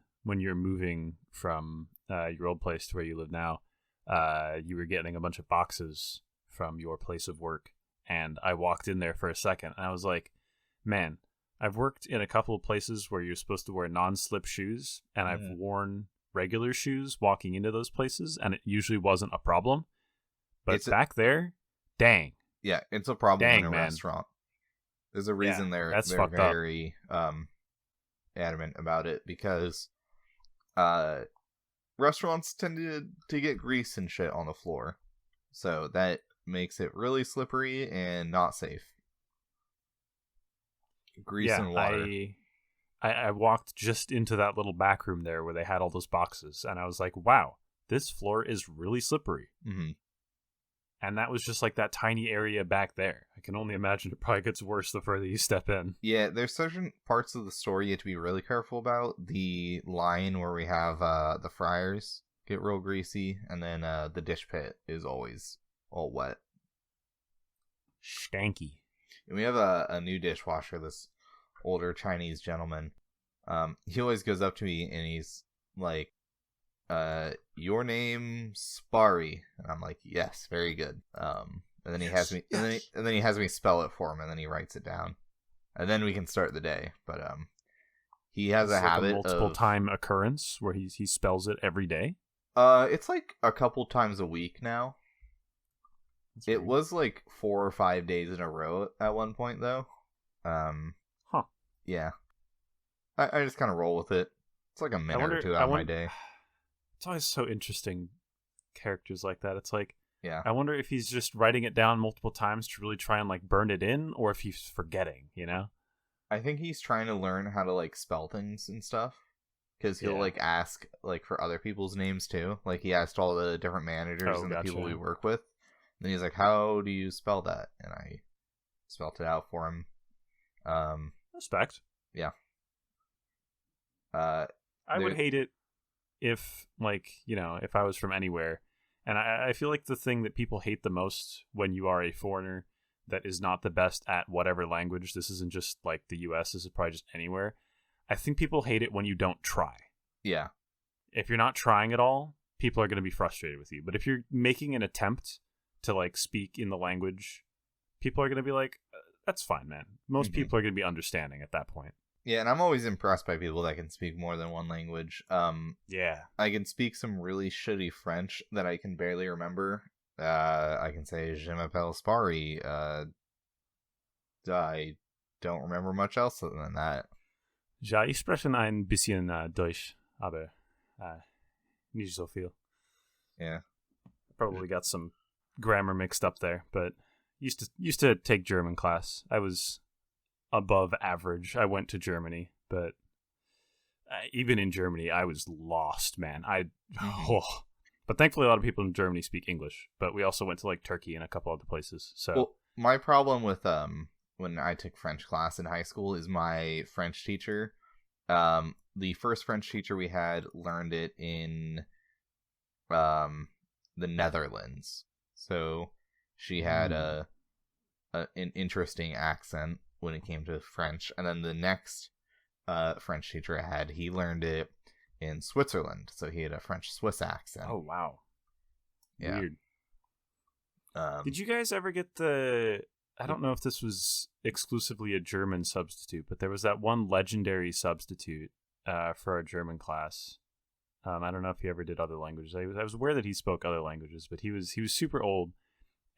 moving from your old place to where you live now, you were getting a bunch of boxes from your place of work, and I walked in there for a second, and I was like, man, I've worked in a couple of places where you're supposed to wear non-slip shoes, and I've worn regular shoes walking into those places, and it usually wasn't a problem. But back there, dang. Yeah, it's a problem in a restaurant. There's a reason they're very adamant about it, because restaurants tend to get grease and shit on the floor. So that makes it really slippery and not safe. Grease and water. I walked just into that little back room there where they had all those boxes, and I was like, wow, this floor is really slippery. Mm-hmm. And that was just like that tiny area back there. I can only imagine it probably gets worse the further you step in. Yeah, there's certain parts of the store you have to be really careful about. The line where we have the fryers get real greasy, and then the dish pit is always all wet. Stanky. And we have a new dishwasher, this older Chinese gentleman. He always goes up to me and he's like, your name Sparre, and I'm like, yes, very good. And then he has me, and then he has me spell it for him, and then he writes it down, and then we can start the day. But he has a habit of multiple time occurrence where he spells it every day. It's like a couple times a week now. It was like 4 or 5 days in a row at one point, though. Yeah. I just kind of roll with it. It's like a minute or two out of my day. It's always so interesting, characters like that. It's like, yeah. I wonder if he's just writing it down multiple times to really try and like burn it in, or if he's forgetting, you know? I think he's trying to learn how to like spell things and stuff. Because he'll like ask like for other people's names too. Like he asked all the different managers and the people we work with. Then he's like, how do you spell that? And I spelt it out for him. Respect. Yeah. I would hate it if, like, you know, if I was from anywhere. And I feel like the thing that people hate the most when you are a foreigner that is not the best at whatever language, this isn't just like the US, this is probably just anywhere. I think people hate it when you don't try. Yeah. If you're not trying at all, people are going to be frustrated with you. But if you're making an attempt to like speak in the language, people are going to be like, that's fine, man. Most people are going to be understanding at that point. Yeah, and I'm always impressed by people that can speak more than one language. Yeah. I can speak some really shitty French that I can barely remember. I can say Je m'appelle Sparre. I don't remember much else other than that. Ja, ich spreche ein bisschen Deutsch, aber nicht so viel. Yeah. Probably got some grammar mixed up there, but used to take German class. I was above average. I went to Germany, but even in Germany, I was lost, man. But thankfully, a lot of people in Germany speak English. But we also went to like Turkey and a couple other places. So, well, my problem with when I took French class in high school is my French teacher. The first French teacher we had learned it in the Netherlands, so she had an interesting accent when it came to French. And then the next French teacher I had, he learned it in Switzerland, so he had a French Swiss accent. Oh wow, yeah. Weird. Did you guys ever get the? I don't know if this was exclusively a German substitute, but there was that one legendary substitute for our German class. I don't know if he ever did other languages. I was aware that he spoke other languages, but he was super old,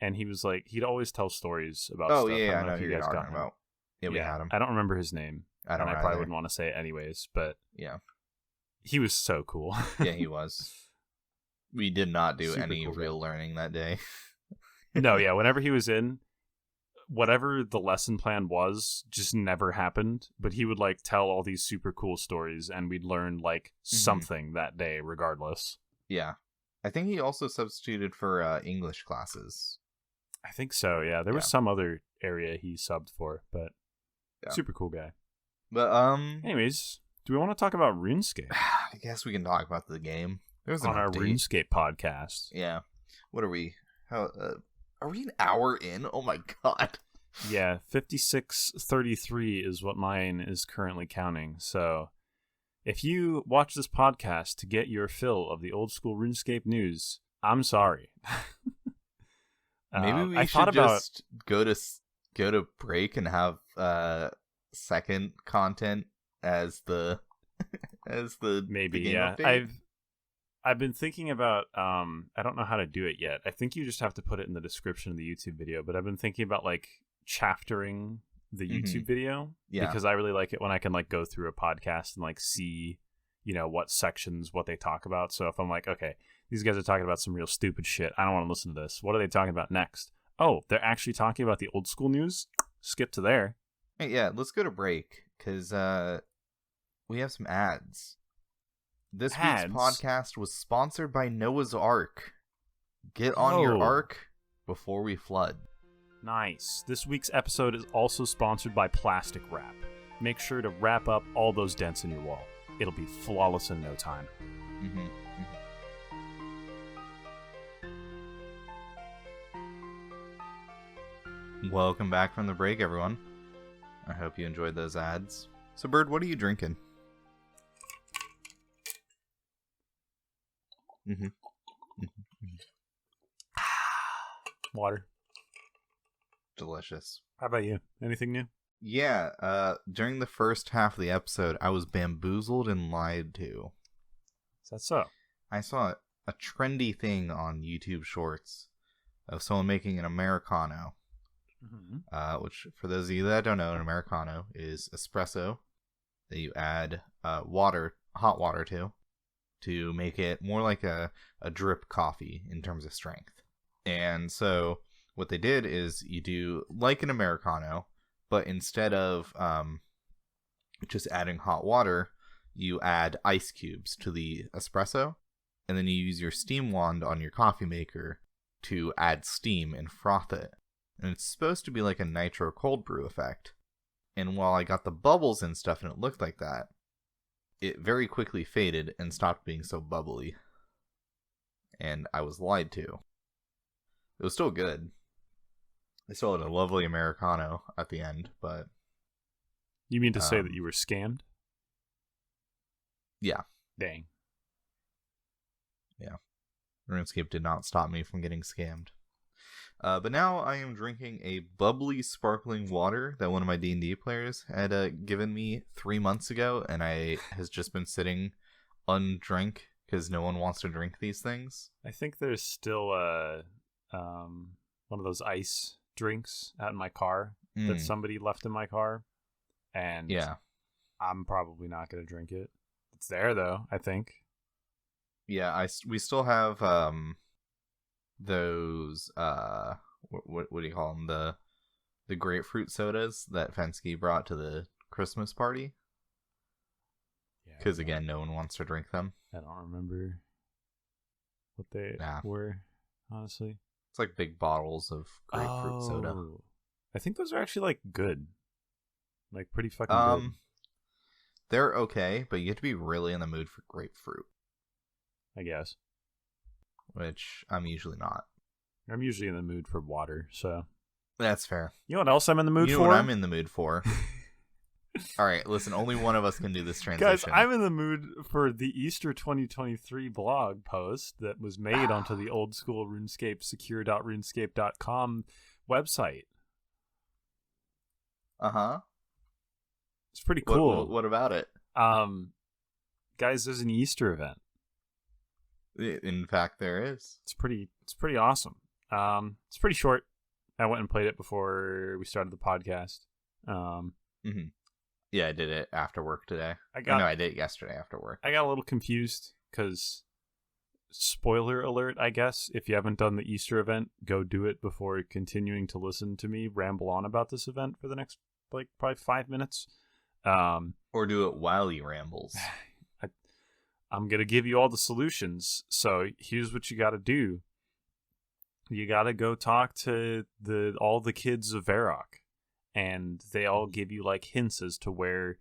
and he was like, he'd always tell stories about stuff. Yeah, I know who you're talking about. Yeah, we had him. I don't remember his name. I probably wouldn't want to say it anyways, but yeah, he was so cool. Yeah, he was. We did not do Super any cool real learning that day. No, yeah, whenever he was in, whatever the lesson plan was just never happened, but he would like tell all these super cool stories and we'd learn like something that day regardless. Yeah. I think he also substituted for English classes. I think so, yeah. There was some other area he subbed for, but super cool guy. But anyways, do we want to talk about RuneScape? I guess we can talk about the game. There's an on our update. RuneScape podcast. Yeah. What are we? How are we an hour in? Oh my god. Yeah, 56:33 is what mine is currently counting. So, if you watch this podcast to get your fill of the old school RuneScape news, I'm sorry. Maybe we should just go to break and have second content as the maybe the game yeah. update. I've been thinking about I don't know how to do it yet. I think you just have to put it in the description of the YouTube video, but I've been thinking about like chaftering the YouTube video because I really like it when I can like go through a podcast and like see, you know, what sections, what they talk about. So if I'm like, okay, these guys are talking about some real stupid shit, I don't want to listen to this. What are they talking about next? Oh, they're actually talking about the old school news? Skip to there. Hey, yeah, let's go to break because we have some ads. This week's podcast was sponsored by Noah's Ark. Get on your Ark before we flood. Nice. This week's episode is also sponsored by Plastic Wrap. Make sure to wrap up all those dents in your wall. It'll be flawless in no time. Welcome back from the break, everyone. I hope you enjoyed those ads. So, Bird, what are you drinking? Water. Delicious. How about you? Anything new? Yeah, during the first half of the episode, I was bamboozled and lied to. Is that so? I saw a trendy thing on YouTube Shorts of someone making an Americano. Which, for those of you that don't know, an Americano is espresso that you add hot water to make it more like a drip coffee in terms of strength. And so what they did is you do like an Americano, but instead of just adding hot water, you add ice cubes to the espresso, and then you use your steam wand on your coffee maker to add steam and froth it. And it's supposed to be like a nitro cold brew effect. And while I got the bubbles and stuff and it looked like that, it very quickly faded and stopped being so bubbly. And I was lied to. It was still good. I still had a lovely Americano at the end, but... You mean to say that you were scammed? Yeah. Dang. Yeah. RuneScape did not stop me from getting scammed. But now I am drinking a bubbly, sparkling water that one of my D&D players had given me 3 months ago, and has just been sitting undrink because no one wants to drink these things. I think there's still one of those ice drinks out in my car that somebody left in my car, and yeah, I'm probably not going to drink it. It's there though, I think. Yeah, we still have those what do you call them, the grapefruit sodas that Fensky brought to the Christmas party, because again no one wants to drink them. I don't remember what they were, honestly. It's like big bottles of grapefruit soda. I think those are actually like good, like pretty fucking good. They're okay, but you have to be really in the mood for grapefruit, I guess. Which I'm usually not. I'm usually in the mood for water, so... That's fair. You know what else I'm in the mood for? You know what I'm in the mood for? Alright, listen, only one of us can do this transition. Guys, I'm in the mood for the Easter 2023 blog post that was made onto the old school RuneScape secure.runescape.com website. Uh-huh. It's pretty cool. What about it? Guys, there's an Easter event. In fact, there is. It's pretty awesome. It's pretty short. I went and played it before we started the podcast. Yeah, I did it after work today. I did it yesterday after work. I got a little confused because, spoiler alert, I guess, if you haven't done the Easter event, go do it before continuing to listen to me ramble on about this event for the next, probably 5 minutes. Or do it while he rambles. I'm going to give you all the solutions. So here's what you got to do. You got to go talk to all the kids of Varrock, and they all give you like hints as to where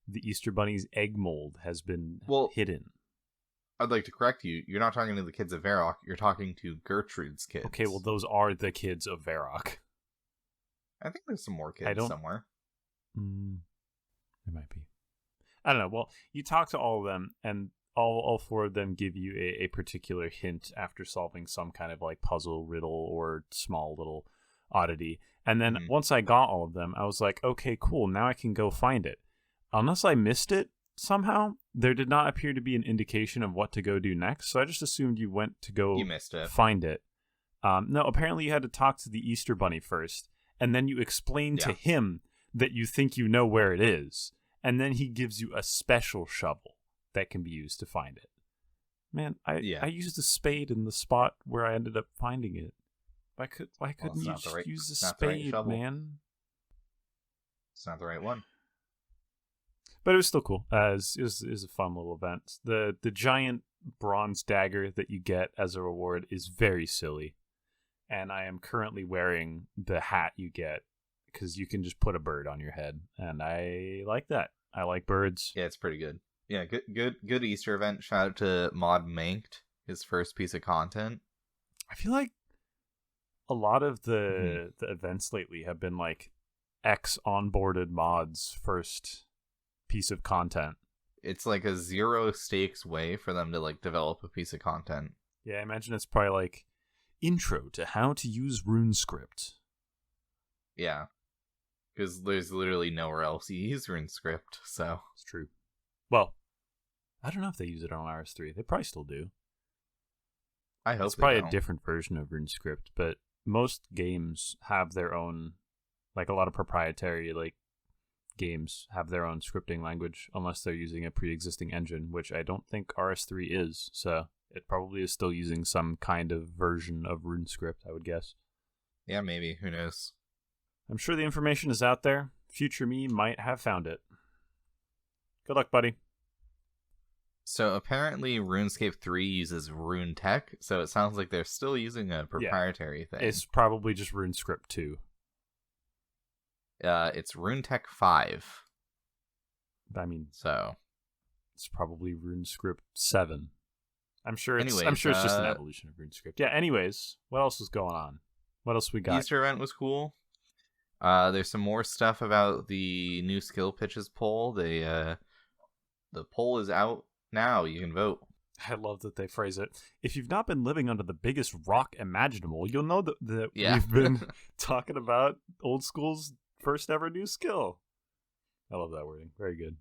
the Easter Bunny's egg mold has been hidden. I'd like to correct you. You're not talking to the kids of Varrock. You're talking to Gertrude's kids. Okay, well, those are the kids of Varrock. I think there's some more kids somewhere. There might be. I don't know. Well, you talk to all of them, and all four of them give you a particular hint after solving some kind of like puzzle, riddle, or small little oddity. And then once I got all of them, I was like, okay, cool. Now I can go find it. Unless I missed it somehow, there did not appear to be an indication of what to go do next. So I just assumed you went to go find it. No, apparently you had to talk to the Easter Bunny first, and then you explain to him that you think you know where it is. And then he gives you a special shovel that can be used to find it. Man, I used a spade in the spot where I ended up finding it. Why couldn't you just use a spade, man? It's not the right one. But it was still cool. It was a fun little event. The giant bronze dagger that you get as a reward is very silly. And I am currently wearing the hat you get because you can just put a bird on your head. And I like that. I like birds. Yeah, it's pretty good. Yeah, good Easter event. Shout out to Mod Manked, his first piece of content. I feel like a lot of the events lately have been like X onboarded mods first piece of content. It's like a zero stakes way for them to like develop a piece of content. Yeah, I imagine it's probably like intro to how to use RuneScript. Yeah. Because there's literally nowhere else you use RuneScript, so. It's true. Well, I don't know if they use it on RS3. They probably still do. I hope it's probably a different version of RuneScript, but most games have their own, like a lot of proprietary like games have their own scripting language, unless they're using a pre-existing engine, which I don't think RS3 is, so it probably is still using some kind of version of RuneScript, I would guess. Yeah, maybe. Who knows? I'm sure the information is out there. Future me might have found it. Good luck, buddy. So apparently RuneScape 3 uses Rune Tech, so it sounds like they're still using a proprietary thing. It's probably just RuneScript 2. It's RuneTech 5. I mean, so it's probably RuneScript 7. I'm sure it's just an evolution of RuneScript. Yeah, anyways, what else is going on? What else we got? Easter event was cool. There's some more stuff about the new skill pitches poll. The poll is out now. You can vote. I love that they phrase it. If you've not been living under the biggest rock imaginable, you'll know that we've been talking about old school's first ever new skill. I love that wording. Very good.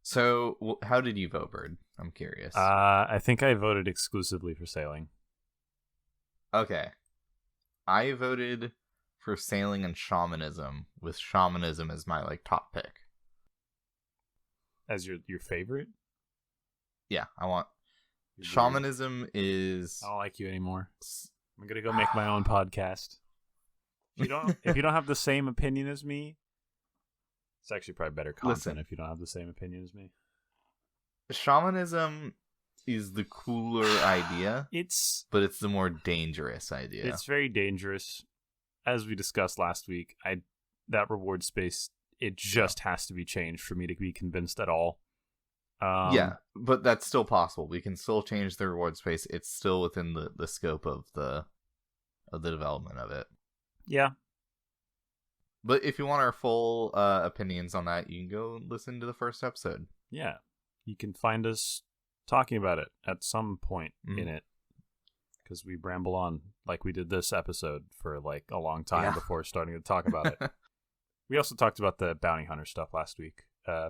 So, how did you vote, Bird? I'm curious. I think I voted exclusively for sailing. Okay. I voted for sailing and shamanism, with shamanism as my like top pick. As your favorite? Yeah, I want shamanism is. I don't like you anymore. I'm gonna go make my own podcast. If you don't have the same opinion as me, it's actually probably better content if you don't have the same opinion as me. Shamanism is the cooler idea. But it's the more dangerous idea. It's very dangerous. As we discussed last week, that reward space, it just has to be changed for me to be convinced at all. Yeah, but that's still possible. We can still change the reward space. It's still within the scope of the development of it. Yeah. But if you want our full opinions on that, you can go listen to the first episode. Yeah. You can find us talking about it at some point in it. Because we ramble on like we did this episode for like a long time before starting to talk about it. We also talked about the bounty hunter stuff last week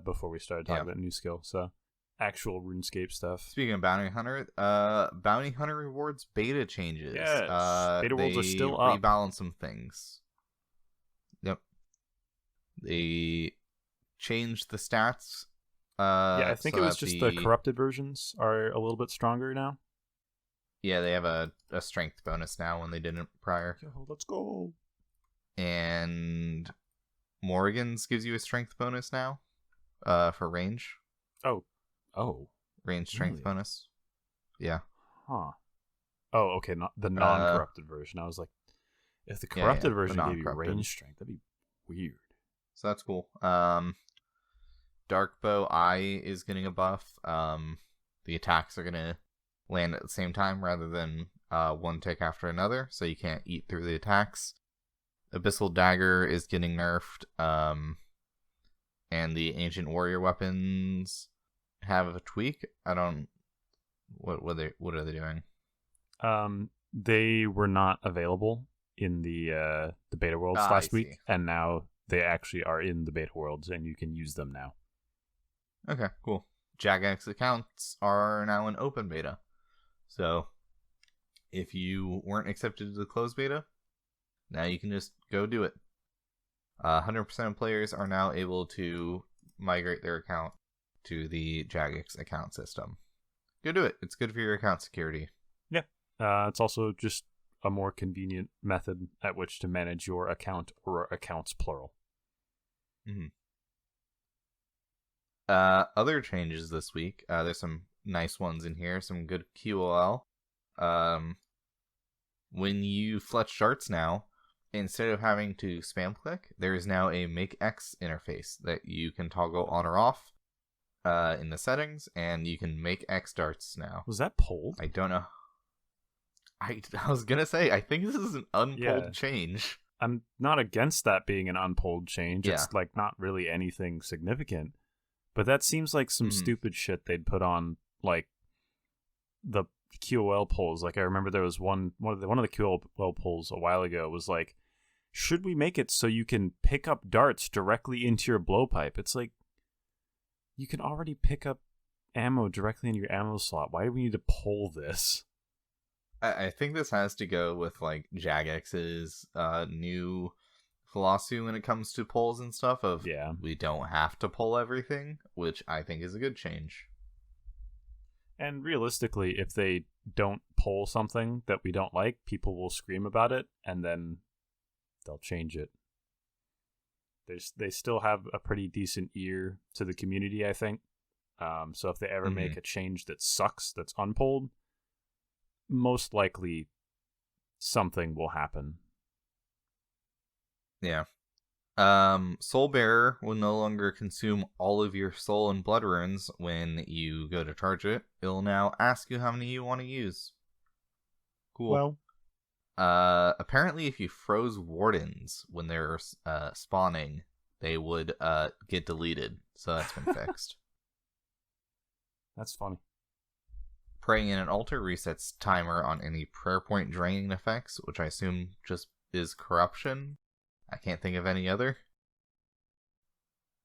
before we started talking about new skill. So actual RuneScape stuff. Speaking of bounty hunter rewards beta changes. Yes, beta rewards are still up. They rebalance some things. Yep. They changed the stats. I think it was just the corrupted versions are a little bit stronger now. Yeah, they have a strength bonus now when they didn't prior. Yo, let's go. And Morrigan's gives you a strength bonus now for range. Oh. Range strength bonus. Yeah. Huh. Oh, okay. Not the non-corrupted version. I was like, if the corrupted version gave you range strength, that'd be weird. So that's cool. Dark Bow Eye is getting a buff. The attacks are going to land at the same time rather than one tick after another, so you can't eat through the attacks. Abyssal Dagger is getting nerfed, and the Ancient Warrior weapons have a tweak. I don't... What are they doing? They were not available in the beta worlds last week, and now they actually are in the beta worlds, and you can use them now. Okay, cool. Jagex accounts are now in open beta. So, if you weren't accepted to the closed beta, now you can just go do it. 100% of players are now able to migrate their account to the Jagex account system. Go do it. It's good for your account security. Yeah. It's also just a more convenient method at which to manage your account or accounts plural. Mm-hmm. Other changes this week. There's some nice ones in here. Some good QOL. When you fletch darts now, instead of having to spam click, there is now a make X interface that you can toggle on or off in the settings, and you can make X darts now. Was that pulled? I don't know. I was gonna say, I think this is an unpulled change. I'm not against that being an unpulled change. Yeah. It's like not really anything significant. But that seems like some stupid shit they'd put on like the QOL polls. Like I remember there was one of the QOL polls a while ago was like, should we make it so you can pick up darts directly into your blowpipe? It's like, you can already pick up ammo directly in your ammo slot. Why do we need to pull this? I think this has to go with like Jagex's new philosophy when it comes to polls and stuff of we don't have to pull everything, which I think is a good change. And realistically, if they don't pull something that we don't like, people will scream about it and then they'll change it. They still have a pretty decent ear to the community, I think. So if they ever make a change that sucks, that's unpulled, most likely something will happen. Yeah. Soul Bearer will no longer consume all of your soul and blood runes when you go to charge it. It'll now ask you how many you want to use. Cool. Well, apparently if you froze wardens when they're spawning, they would get deleted. So that's been fixed. That's funny. Praying in an altar resets timer on any prayer point draining effects, which I assume just is corruption. I can't think of any other.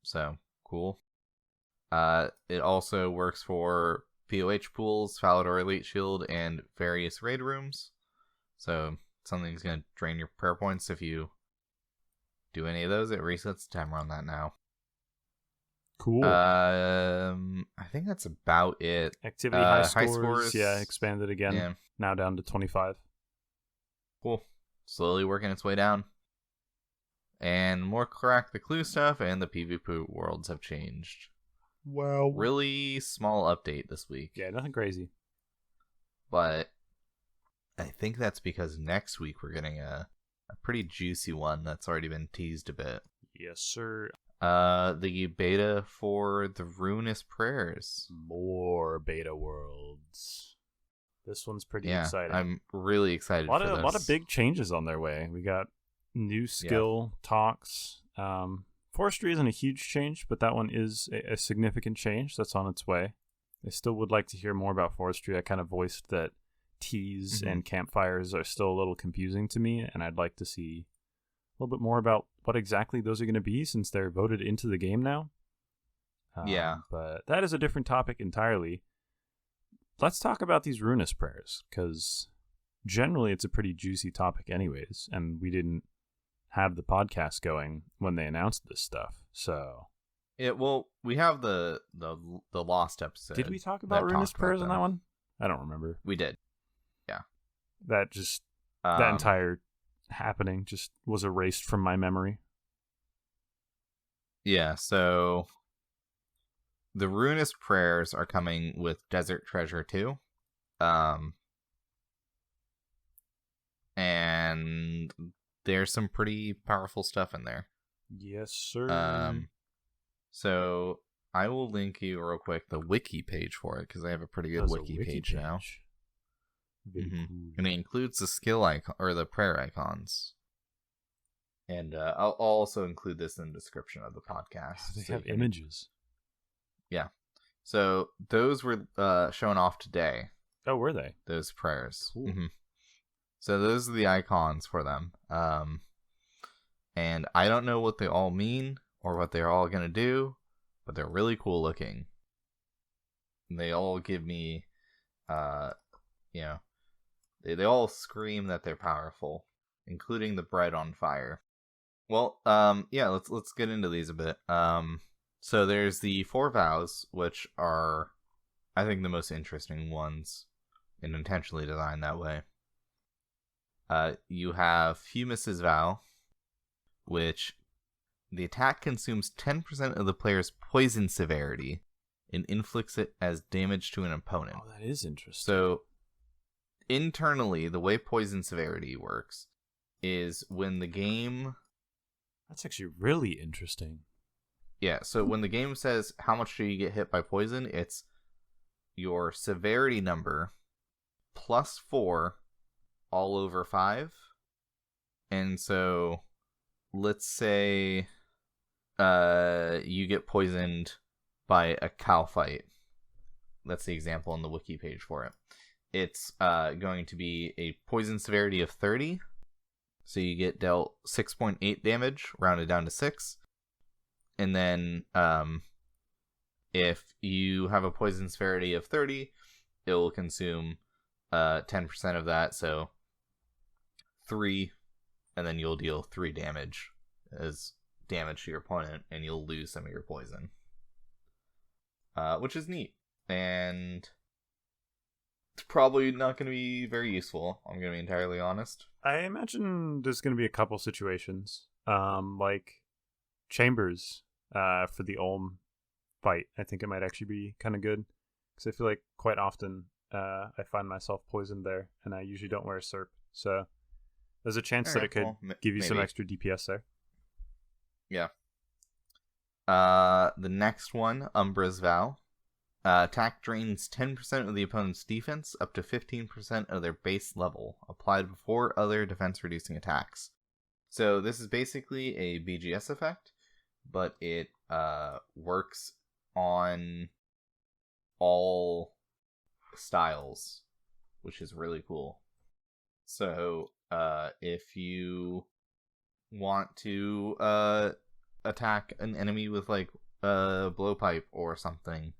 So, cool. It also works for POH pools, Falador Elite Shield, and various raid rooms. So, something's going to drain your prayer points if you do any of those. It resets the timer on that now. Cool. I think that's about it. Activity high scores, expanded again. Yeah. Now down to 25. Cool. Slowly working its way down. And more Crack the Clue stuff and the PvP worlds have changed. Wow. Really small update this week. Yeah, nothing crazy. But I think that's because next week we're getting a pretty juicy one that's already been teased a bit. Yes, sir. The beta for the Ruinous Prayers. More beta worlds. This one's pretty exciting. I'm really excited for this. A lot of big changes on their way. We got new skill talks. Forestry isn't a huge change, but that one is a significant change that's on its way. I still would like to hear more about forestry. I kind of voiced that teas and campfires are still a little confusing to me, and I'd like to see a little bit more about what exactly those are going to be since they're voted into the game now. But that is a different topic entirely. Let's talk about these Ruinous Prayers, because generally it's a pretty juicy topic anyways, and we didn't have the podcast going when they announced this stuff, so... we have the Lost episode. Did we talk about Ruinous Prayers on that one? I don't remember. We did. Yeah. That just... that entire happening just was erased from my memory. Yeah, so... the Ruinous Prayers are coming with Desert Treasure 2. And there's some pretty powerful stuff in there. Yes, sir. So I will link you real quick the wiki page for it because I have a pretty good wiki page now. Cool. And it includes the skill icon or the prayer icons. And I'll also include this in the description of the podcast. They have images. Yeah. So those were shown off today. Oh, were they? Those prayers. Cool. So those are the icons for them. And I don't know what they all mean or what they're all going to do, but they're really cool looking. And they all give me, they all scream that they're powerful, including the bread on fire. Well, let's get into these a bit. So there's the 4 vows, which are, I think, the most interesting ones, and intentionally designed that way. You have Fumus's vow, which the attack consumes 10% of the player's poison severity and inflicts it as damage to an opponent. Oh, that is interesting. So, internally, the way poison severity works is when the game... That's actually really interesting. Yeah, so when the game says how much do you get hit by poison, it's your severity number plus 4 all over 5. And so, let's say you get poisoned by a cow fight. That's the example on the wiki page for it. It's going to be a poison severity of 30. So you get dealt 6.8 damage, rounded down to 6. And then if you have a poison severity of 30, it will consume 10% of that, so 3, and then you'll deal 3 damage as damage to your opponent, and you'll lose some of your poison. Which is neat, and it's probably not going to be very useful, I'm going to be entirely honest. I imagine there's going to be a couple situations, like Chambers for the Ulm fight. I think it might actually be kind of good, because I feel like quite often I find myself poisoned there, and I usually don't wear a SERP, so there's a chance that it could give you some extra DPS there. Yeah. The next one, Umbra's Vow. Attack drains 10% of the opponent's defense up to 15% of their base level, applied before other defense-reducing attacks. So this is basically a BGS effect, but it works on all styles, which is really cool. So if you want to attack an enemy with like a blowpipe or something,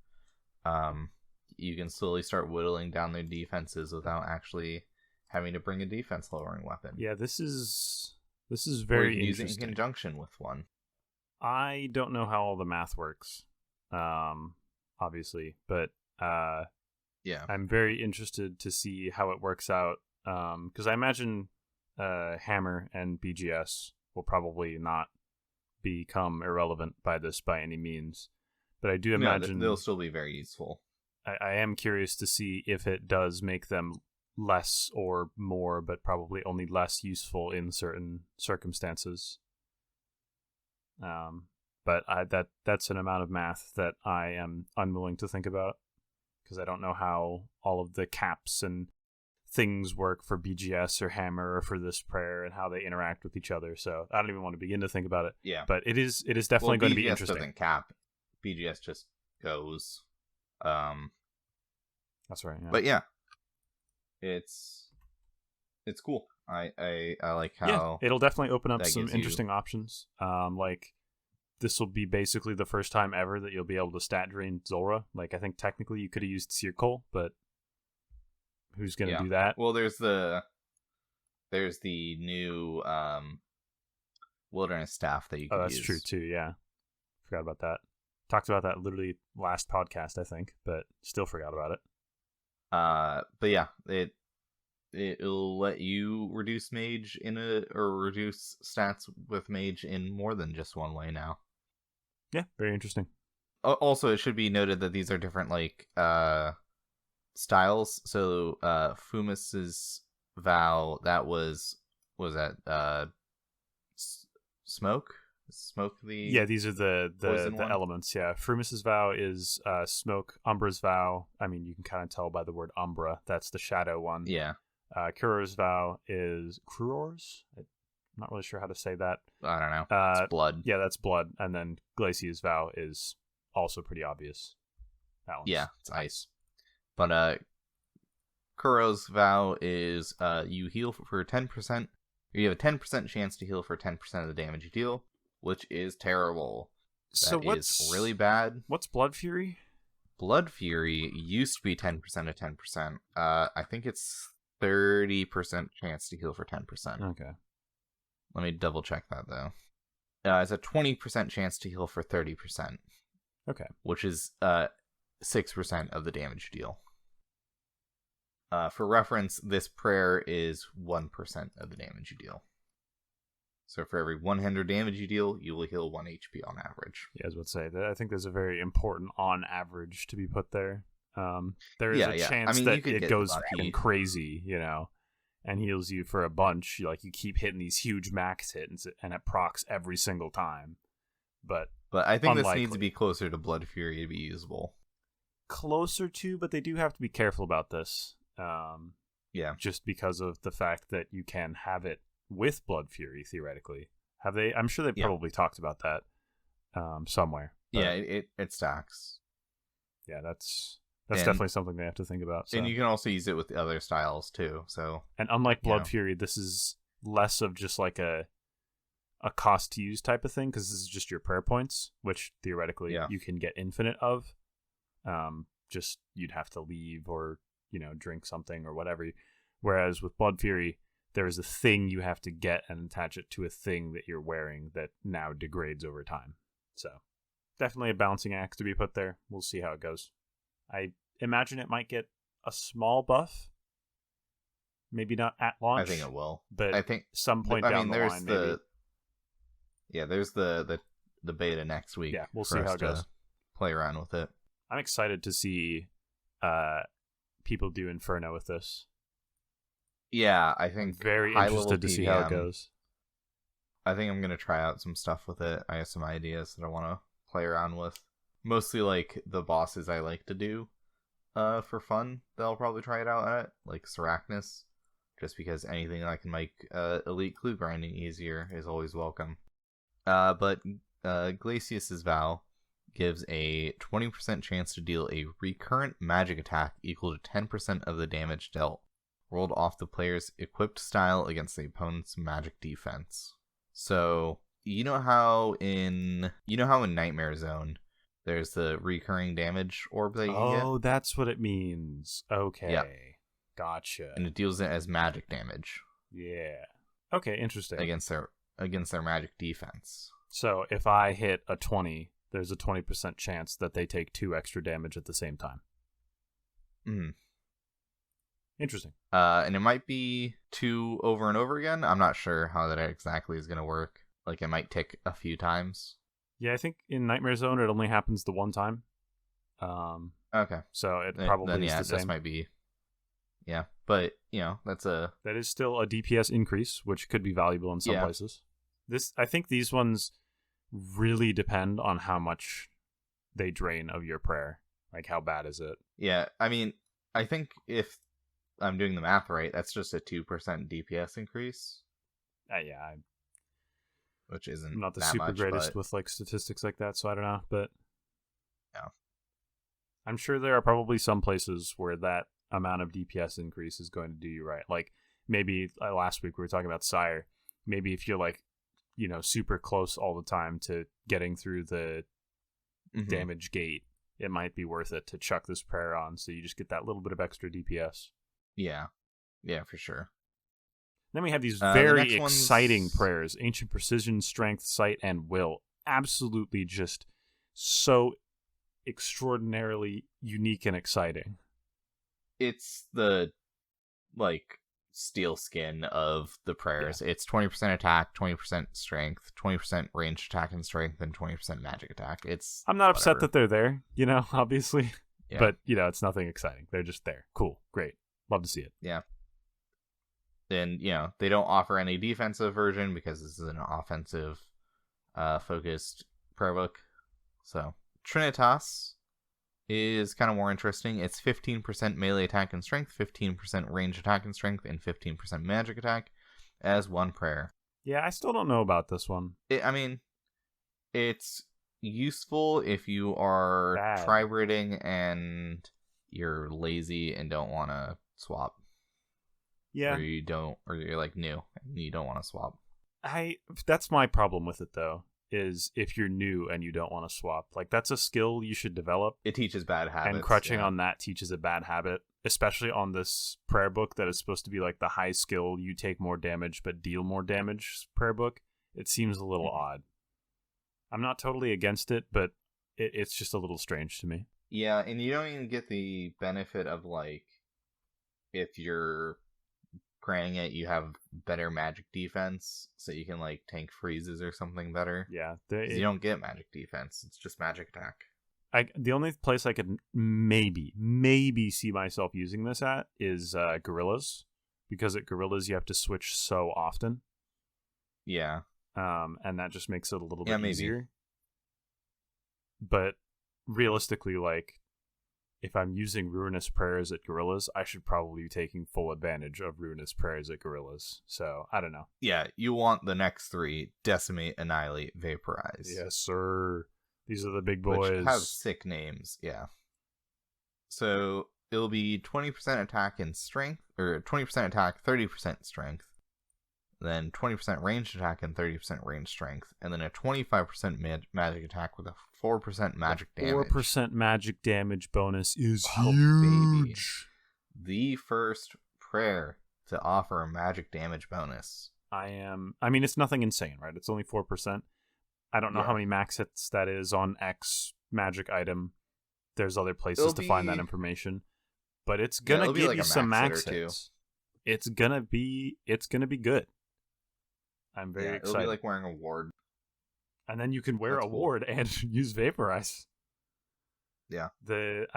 you can slowly start whittling down their defenses without actually having to bring a defense lowering weapon. Yeah, this is very interesting. Use it in conjunction with one. I don't know how all the math works, obviously, but yeah, I'm very interested to see how it works out, because I imagine Hammer and BGS will probably not become irrelevant by this by any means, but I do imagine they'll still be very useful. I am curious to see if it does make them less or more, but probably only less useful in certain circumstances. But that's an amount of math that I am unwilling to think about, because I don't know how all of the caps and things work for BGS or Hammer or for this prayer and how they interact with each other. So I don't even want to begin to think about it. Yeah, but it is definitely going to be interesting. BGS doesn't cap. BGS just goes. That's right. Yeah. But yeah, it's cool. I like how it'll definitely open up some interesting options. Like this will be basically the first time ever that you'll be able to stat drain Zulrah. Like I think technically you could have used Seercole, but who's going to do that? Well, there's the new wilderness staff that you can use. Oh, that's true too. Yeah, forgot about that. Talked about that literally last podcast, I think, but still forgot about it. But yeah, it'll let you reduce mage reduce stats with mage in more than just one way now. Yeah, very interesting. Also, it should be noted that these are different like styles. So Fumus's vow, that was that smoke Smoke the... Yeah, these are the one? elements, yeah. Frumis's Vow is smoke. Umbra's Vow, I mean, you can kind of tell by the word Umbra. That's the shadow one. Yeah. Kuror's Vow is... Kuror's? I'm not really sure how to say that. I don't know. It's blood. Yeah, that's blood. And then Glacier's Vow is also pretty obvious. That one's... Yeah, it's ice. But Kuro's Vow is you heal for 10%. You have a 10% chance to heal for 10% of the damage you deal, which is terrible. That is really bad. What's Blood Fury? Blood Fury used to be 10% of 10%. I think it's 30% chance to heal for 10%. Okay. Let me double check that, though. It's a 20% chance to heal for 30%. Okay. Which is 6% of the damage you deal. For reference, this prayer is 1% of the damage you deal. So for every 100 damage you deal, you will heal 1 HP on average. Yeah, I was about to say, I think there's a very important on average to be put there. There is a chance that it goes fucking crazy, you know, and heals you for a bunch. You keep hitting these huge max hits, and it procs every single time. But I think this needs to be closer to Blood Fury to be usable. Closer to, but they do have to be careful about this. Yeah. Just because of the fact that you can have it with Blood Fury, theoretically. Have they? I'm sure they probably talked about that somewhere. But yeah, it stacks. Yeah, that's definitely something they have to think about. So. And you can also use it with the other styles, too. So. And unlike Blood Fury, this is less of just like a cost to use type of thing, because this is just your prayer points, which theoretically you can get infinite of. Just you'd have to leave or drink something or whatever. Whereas with Blood Fury, there is a thing you have to get and attach it to a thing that you're wearing that now degrades over time. So definitely a balancing act to be put there. We'll see how it goes. I imagine it might get a small buff. Maybe not at launch. I think it will. But I think some point down the line, maybe. Yeah, there's the beta next week. Yeah, we'll see how it goes. Play around with it. I'm excited to see people do Inferno with this. Yeah, I think I'm very interested to see how it goes. I think I'm gonna try out some stuff with it. I have some ideas that I want to play around with. Mostly like the bosses I like to do for fun. They'll probably try it out at, like Sarachnis, just because anything that can make elite clue grinding easier is always welcome. But Glacius's Vow gives a 20% chance to deal a recurrent magic attack equal to 10% of the damage dealt, rolled off the player's equipped style against the opponent's magic defense. So, you know how in Nightmare Zone, there's the recurring damage orb that you get? Oh, that's what it means. Okay. Yep. Gotcha. And it deals it as magic damage. Yeah. Okay, interesting. Against their magic defense. So, if I hit a 20, there's a 20% chance that they take 2 extra damage at the same time. Interesting. And it might be 2 over and over again. I'm not sure how that exactly is going to work. Like, it might tick a few times. Yeah, I think in Nightmare Zone it only happens the one time. Okay. So it probably is the same. This might be... Yeah, but, that is still a DPS increase, which could be valuable in some places. I think these ones really depend on how much they drain of your prayer. Like, how bad is it? Yeah, I mean, I think if I'm doing the math right, that's just a 2% DPS increase. Yeah. Which isn't I'm not the that super much, greatest with, like, statistics like that, so I don't know, but... Yeah. I'm sure there are probably some places where that amount of DPS increase is going to do you right. Like, maybe last week we were talking about Sire. Maybe if you're, like, super close all the time to getting through the damage gate, it might be worth it to chuck this prayer on so you just get that little bit of extra DPS. Yeah, for sure. Then we have these very exciting prayers: Ancient Precision, Strength, Sight, and Will. Absolutely just so extraordinarily unique and exciting. It's the, steel skin of the prayers. Yeah. It's 20% attack, 20% strength, 20% range attack and strength, and 20% magic attack. I'm not upset that they're there, obviously. Yeah. But, it's nothing exciting. They're just there. Cool. Great. Love to see it. Yeah. And, they don't offer any defensive version because this is an offensive focused prayer book. So Trinitas is kind of more interesting. It's 15% melee attack and strength, 15% range attack and strength, and 15% magic attack as one prayer. Yeah, I still don't know about this one. It's useful if you are tri-breeding and you're lazy and don't want to swap. Yeah. Or you're like new and you don't want to swap. That's my problem with it though, is if you're new and you don't want to swap. Like, that's a skill you should develop. It teaches bad habits. And crutching on that teaches a bad habit, especially on this prayer book that is supposed to be like the high skill, you take more damage but deal more damage prayer book. It seems a little odd. I'm not totally against it, but it's just a little strange to me. Yeah, and you don't even get the benefit of, like, if you're granting it, you have better magic defense, so you can, like, tank freezes or something better. Yeah. You don't get magic defense, it's just magic attack. The only place I could maybe see myself using this at is Gorillas, because at Gorillas you have to switch so often. Yeah. And that just makes it a little bit maybe easier. But realistically, like, if I'm using Ruinous Prayers at Gorillas, I should probably be taking full advantage of Ruinous Prayers at Gorillas. So, I don't know. Yeah, you want the next 3: Decimate, Annihilate, Vaporize. Yes, sir. These are the big boys. Which have sick names, yeah. So, it'll be 20% attack and strength, or 20% attack, 30% strength. Then 20% ranged attack and 30% range strength, and then a 25% magic attack with a 4% magic damage. 4% magic damage bonus is huge. Baby. The first prayer to offer a magic damage bonus. I mean, it's nothing insane, right? It's only 4%. I don't know how many max hits that is on X magic item. There's other places to find that information, but it's gonna give you some max hits. It's gonna be good. I'm very excited. It'll be like wearing a ward. And then you can wear a ward and use Vaporize. Yeah. The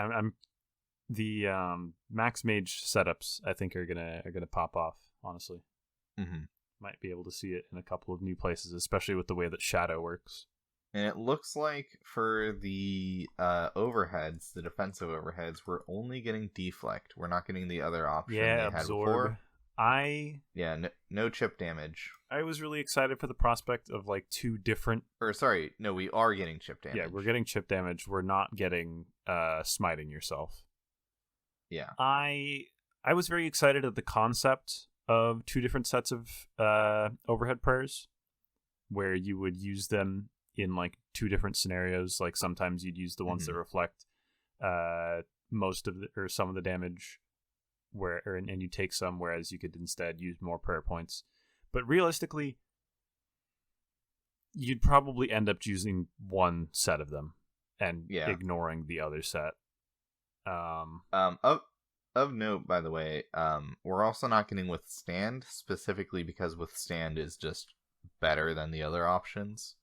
max mage setups I think are gonna pop off, honestly. Mm-hmm. Might be able to see it in a couple of new places, especially with the way that Shadow works. And it looks like for the overheads, the defensive overheads, we're only getting deflect. We're not getting the other option they had absorb. before. No chip damage. I was really excited for the prospect of like 2 different. We are getting chip damage. Yeah, we're getting chip damage. We're not getting smiting yourself. Yeah. I was very excited at the concept of 2 different sets of overhead prayers, where you would use them in like 2 different scenarios. Like sometimes you'd use the ones that reflect most of or some of the damage, and you take some, whereas you could instead use more prayer points. But realistically, you'd probably end up using one set of them and ignoring the other set. Of note, by the way, we're also not getting Withstand, specifically because Withstand is just better than the other options.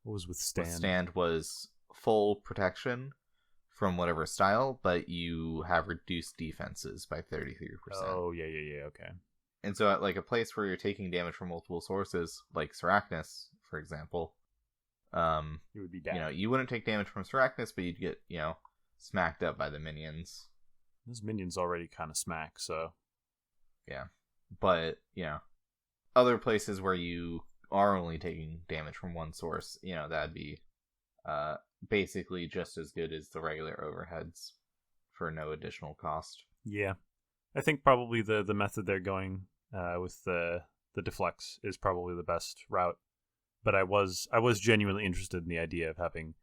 What was Withstand? Withstand was full protection from whatever style, but you have reduced defenses by 33%. Oh, yeah, okay. And so at like a place where you're taking damage from multiple sources, like Sarachnis, for example, you would be down. You wouldn't take damage from Sarachnis, but you'd get, smacked up by the minions. Those minions already kind of smack, so. Yeah. But, other places where you are only taking damage from one source, that'd be basically just as good as the regular overheads for no additional cost. Yeah. I think probably the method they're going with the deflects is probably the best route. But I was genuinely interested in the idea of having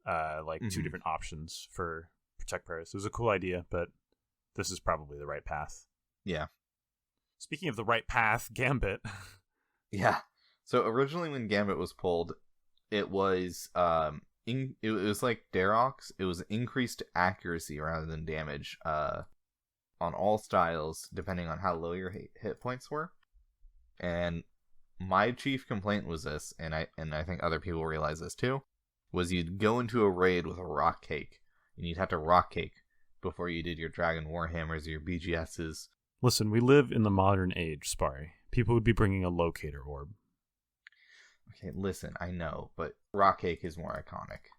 2 different options for Protect Prayers. It was a cool idea, but this is probably the right path. Yeah. Speaking of the right path, Gambit. Yeah. So originally when Gambit was pulled, it was it was like Darox. It was increased accuracy rather than damage on all styles, depending on how low your hit points were. And my chief complaint was this, and I think other people realize this too, was you'd go into a raid with a rock cake, and you'd have to rock cake before you did your Dragon Warhammers or your BGSs. Listen, we live in the modern age, Sparre. People would be bringing a locator orb. Okay, listen, I know, but rock cake is more iconic.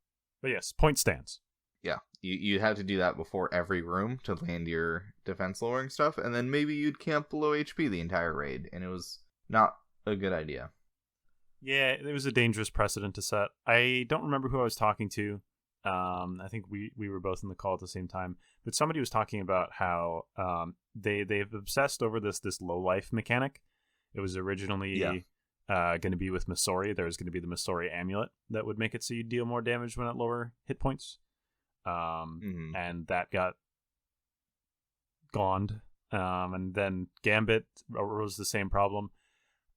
But yes, point stands. Yeah, you'd have to do that before every room to land your defense lowering stuff, and then maybe you'd camp below HP the entire raid, and it was not a good idea. Yeah, it was a dangerous precedent to set. I don't remember who I was talking to. I think we were both in the call at the same time, but somebody was talking about how they've obsessed over this low life mechanic. It was originally going to be with Masori. There was going to be the Masori amulet that would make it so you deal more damage when at lower hit points. And that got goned. And then Gambit arose the same problem.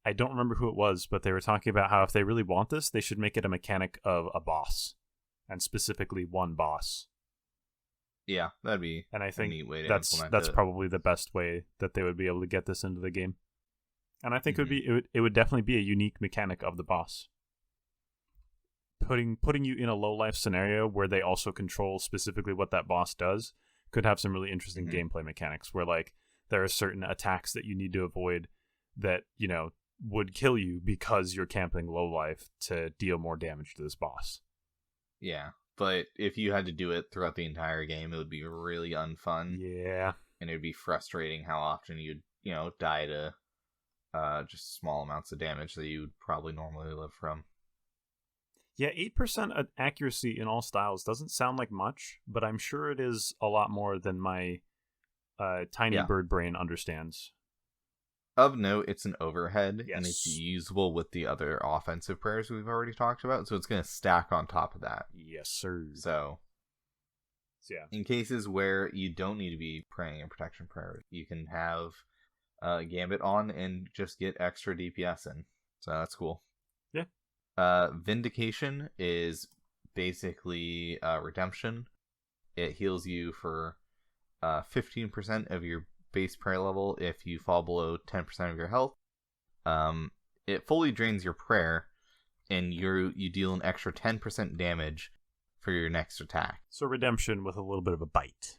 I don't remember who it was, but they were talking about how if they really want this, they should make it a mechanic of a boss, and specifically one boss. Yeah, that'd be and I think a neat way to that's implement it. Probably the best way that they would be able to get this into the game. And I think it would definitely be a unique mechanic of the boss. Putting you in a low life scenario where they also control specifically what that boss does could have some really interesting gameplay mechanics where like there are certain attacks that you need to avoid that, you know, would kill you because you're camping low life to deal more damage to this boss. Yeah, but if you had to do it throughout the entire game, it would be really unfun. Yeah. And it would be frustrating how often you'd, you know, die to just small amounts of damage that you would probably normally live from. Yeah, 8% accuracy in all styles doesn't sound like much, but I'm sure it is a lot more than my tiny bird brain understands. Of note, it's an overhead, yes. and it's usable with the other offensive prayers we've already talked about, so it's going to stack on top of that. Yes, sir. So, yeah, in cases where you don't need to be praying a protection prayer, you can have Gambit on and just get extra DPS in. So that's cool. Yeah. Vindication is basically Redemption. It heals you for 15% of your base prayer level if you fall below 10% of your health. It fully drains your prayer, and you deal an extra 10% damage for your next attack. So Redemption with a little bit of a bite.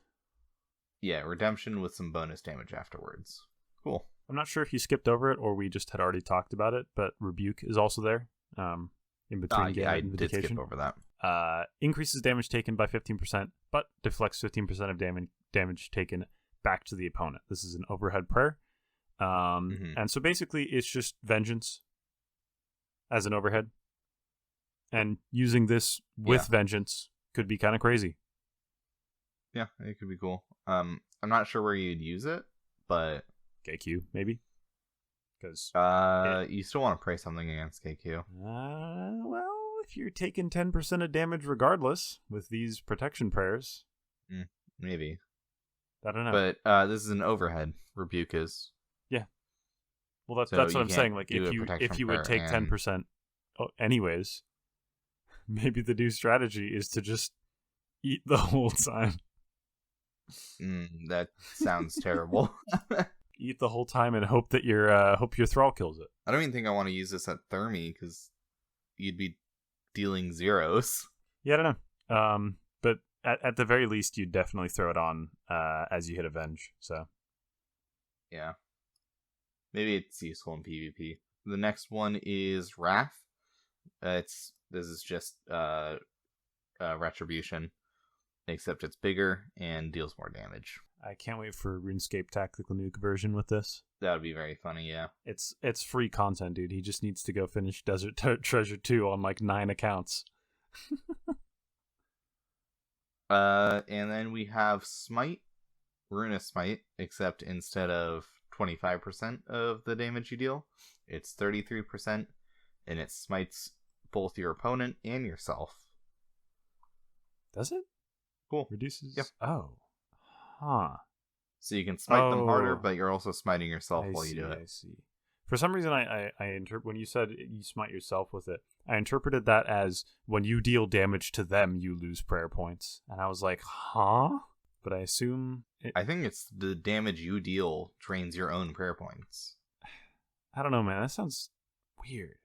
Yeah, Redemption with some bonus damage afterwards. Cool. I'm not sure if you skipped over it or we just had already talked about it, but Rebuke is also there. In between yeah, I did skip over that. Increases damage taken by 15%, but deflects 15% of damage taken back to the opponent. This is an overhead prayer. And so basically it's just Vengeance as an overhead. And using this with Vengeance could be kind of crazy. Yeah, it could be cool. I'm not sure where you'd use it, but KQ, maybe? Because you still want to pray something against KQ. Well, if you're taking 10% of damage regardless with these protection prayers. Maybe. I don't know. But this is an overhead. Rebuke is. Yeah. Well, that's what I'm saying. Like, if you would take 10% anyways, maybe the new strategy is to just eat the whole time. That sounds terrible. Eat the whole time and hope that your thrall kills it. I don't even think I want to use this at Thermi because you'd be dealing zeros. Yeah, I don't know. But at the very least, you'd definitely throw it on as you hit Avenge. So yeah, maybe it's useful in PvP. The next one is Wrath. This is just Retribution, except it's bigger and deals more damage. I can't wait for RuneScape Tactical Nuke version with this. That would be very funny, yeah. It's free content, dude. He just needs to go finish Desert Treasure 2 on like 9 accounts. And then we have Smite, Ruinous Smite, except instead of 25% of the damage you deal, it's 33%, and it smites both your opponent and yourself. Does it? Cool. Reduces? Yep. Oh. Huh. So you can smite them harder, but you're also smiting yourself while you do it. I see. For some reason, I when you said you smite yourself with it, I interpreted that as when you deal damage to them, you lose prayer points. And I was like, huh? But I assume... I think it's the damage you deal drains your own prayer points. I don't know, man. That sounds weird.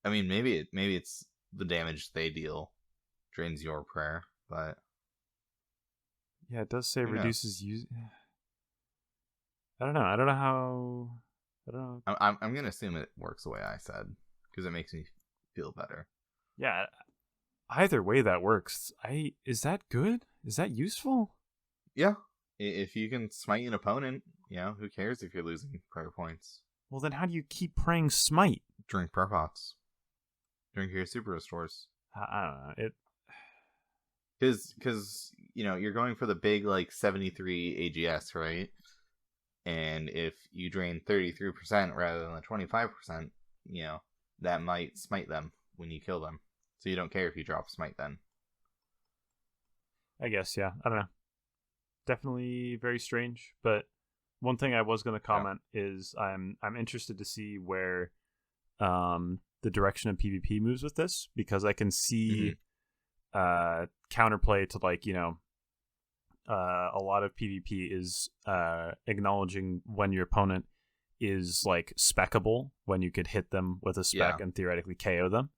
I mean, maybe it's the damage they deal drains your prayer, but... Yeah, it does say reduces use. I don't know. I don't know. I'm gonna assume it works the way I said, because it makes me feel better. Yeah, either way that works. Is that good? Is that useful? Yeah. If you can smite an opponent, who cares if you're losing prayer points? Well, then how do you keep praying smite? Drink prayer pots. Drink your super restores. I don't know. Because you're going for the big 73 AGS, right? And if you drain 33% rather than the 25%, that might smite them when you kill them. So you don't care if you drop smite then. I guess, yeah. I don't know. Definitely very strange. But one thing I was going to comment is I'm interested to see where the direction of PvP moves with this, because I can see counterplay to a lot of PvP is acknowledging when your opponent is speckable, when you could hit them with a spec and theoretically KO them.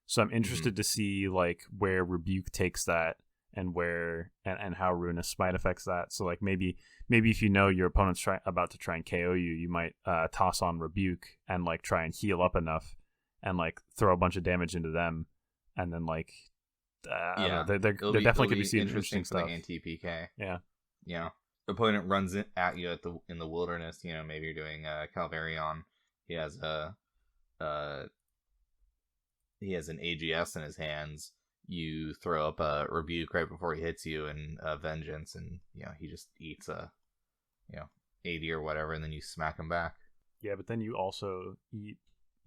So I'm interested to see where Rebuke takes that and where and how Ruinous Smite affects that. So maybe if your opponent's about to try and KO you, you might toss on Rebuke and try and heal up enough and throw a bunch of damage into them, and then there definitely could be some interesting stuff. Anti-PK. Yeah. Opponent runs at you in the wilderness. Maybe you're doing Calvarion. He has an AGS in his hands. You throw up a Rebuke right before he hits you, and Vengeance, and he just eats a 80 or whatever, and then you smack him back. Yeah, but then you also eat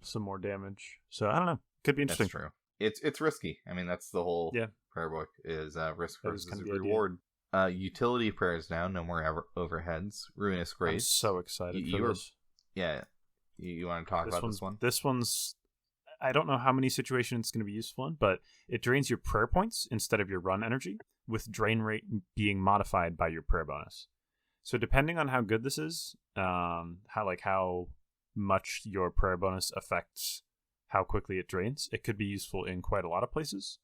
some more damage. So I don't know. Could be interesting. That's true. It's risky. I mean, that's the whole prayer book is risk versus reward. Utility prayers now, no more overheads. Ruinous Grace. I'm so excited for this. Yeah. You want to talk about this one? This one's... I don't know how many situations it's going to be useful in, but it drains your prayer points instead of your run energy, with drain rate being modified by your prayer bonus. So depending on how good this is, how much your prayer bonus affects how quickly it drains, it could be useful in quite a lot of places.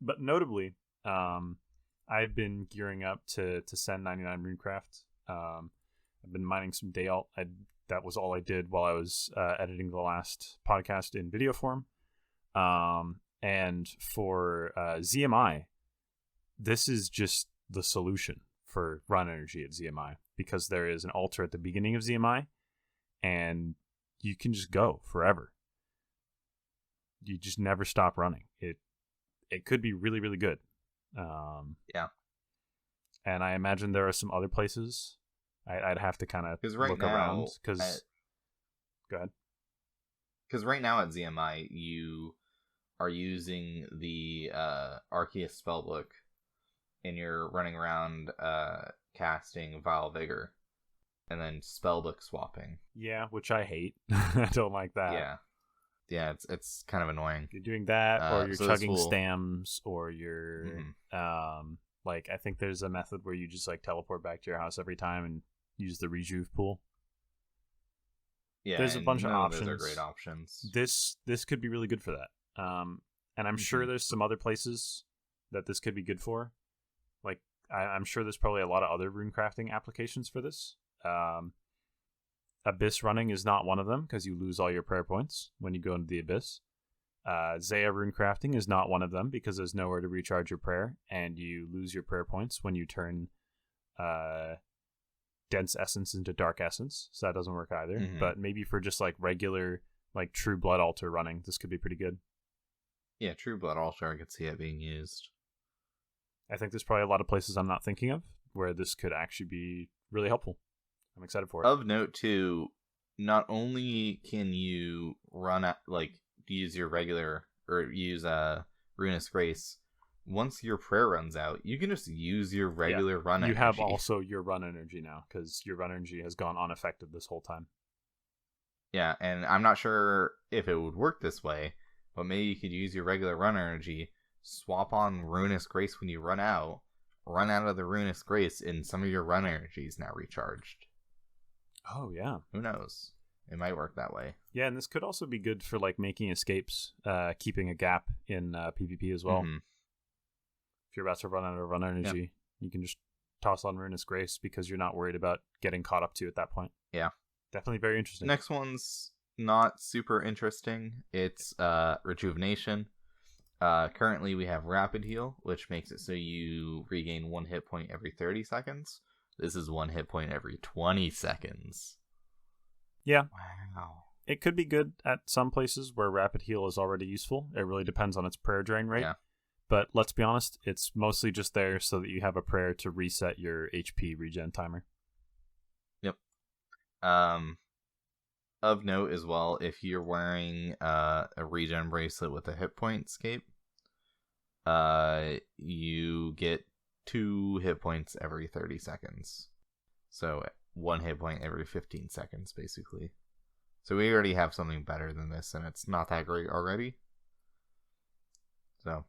But notably, I've been gearing up to send 99 Runecraft. I've been mining some day alt. That was all I did while I was editing the last podcast in video form. And for ZMI, this is just the solution for run energy at ZMI, because there is an altar at the beginning of ZMI, and you can just go forever. You just never stop running. It could be really, really good. Yeah. And I imagine there are some other places. I'd have to kind of look around. Go ahead. Because right now at ZMI, you are using the Arceus spellbook, and you're running around casting Vile Vigor, and then spellbook swapping. Yeah, which I hate. I don't like that. Yeah, it's kind of annoying. You're doing that, or you're chugging stams, or you're I think there's a method where you just teleport back to your house every time and use the rejuve pool. Yeah, there's a bunch of options. Those are great options. This could be really good for that. And I'm sure there's some other places that this could be good for. I'm sure there's probably a lot of other runecrafting applications for this. Abyss running is not one of them, because you lose all your prayer points when you go into the Abyss. Zaya runecrafting is not one of them, because there's nowhere to recharge your prayer, and you lose your prayer points when you turn Dense Essence into Dark Essence, so that doesn't work either. But maybe for just regular True Blood Altar running, this could be pretty good. Yeah, True Blood Altar, I could see it being used. I think there's probably a lot of places I'm not thinking of where this could actually be really helpful. I'm excited for it. Of note, too, not only can you run at, use your regular, or use Ruinous Grace, once your prayer runs out, you can just use your regular run energy. You have also your run energy now, because your run energy has gone unaffected this whole time. Yeah, and I'm not sure if it would work this way, but maybe you could use your regular run energy, swap on Ruinous Grace when you run out of the Ruinous Grace, and some of your run energy is now recharged. Oh, yeah. Who knows? It might work that way. Yeah, and this could also be good for making escapes, keeping a gap in PvP as well. If you're about to run out of run energy, you can just toss on Ruinous Grace, because you're not worried about getting caught up to at that point. Yeah. Definitely very interesting. Next one's not super interesting. It's rejuvenation. Currently we have rapid heal, which makes it so you regain 1 hit point every 30 seconds. This is 1 hit point every 20 seconds. Yeah. Wow. It could be good at some places where rapid heal is already useful. It really depends on its prayer drain rate. Yeah. But let's be honest, it's mostly just there so that you have a prayer to reset your HP regen timer. Yep. Of note as well, if you're wearing a regen bracelet with a hit point scape, you get 2 hit points every 30 seconds. So 1 hit point every 15 seconds, basically. So we already have something better than this, and it's not that great already. So,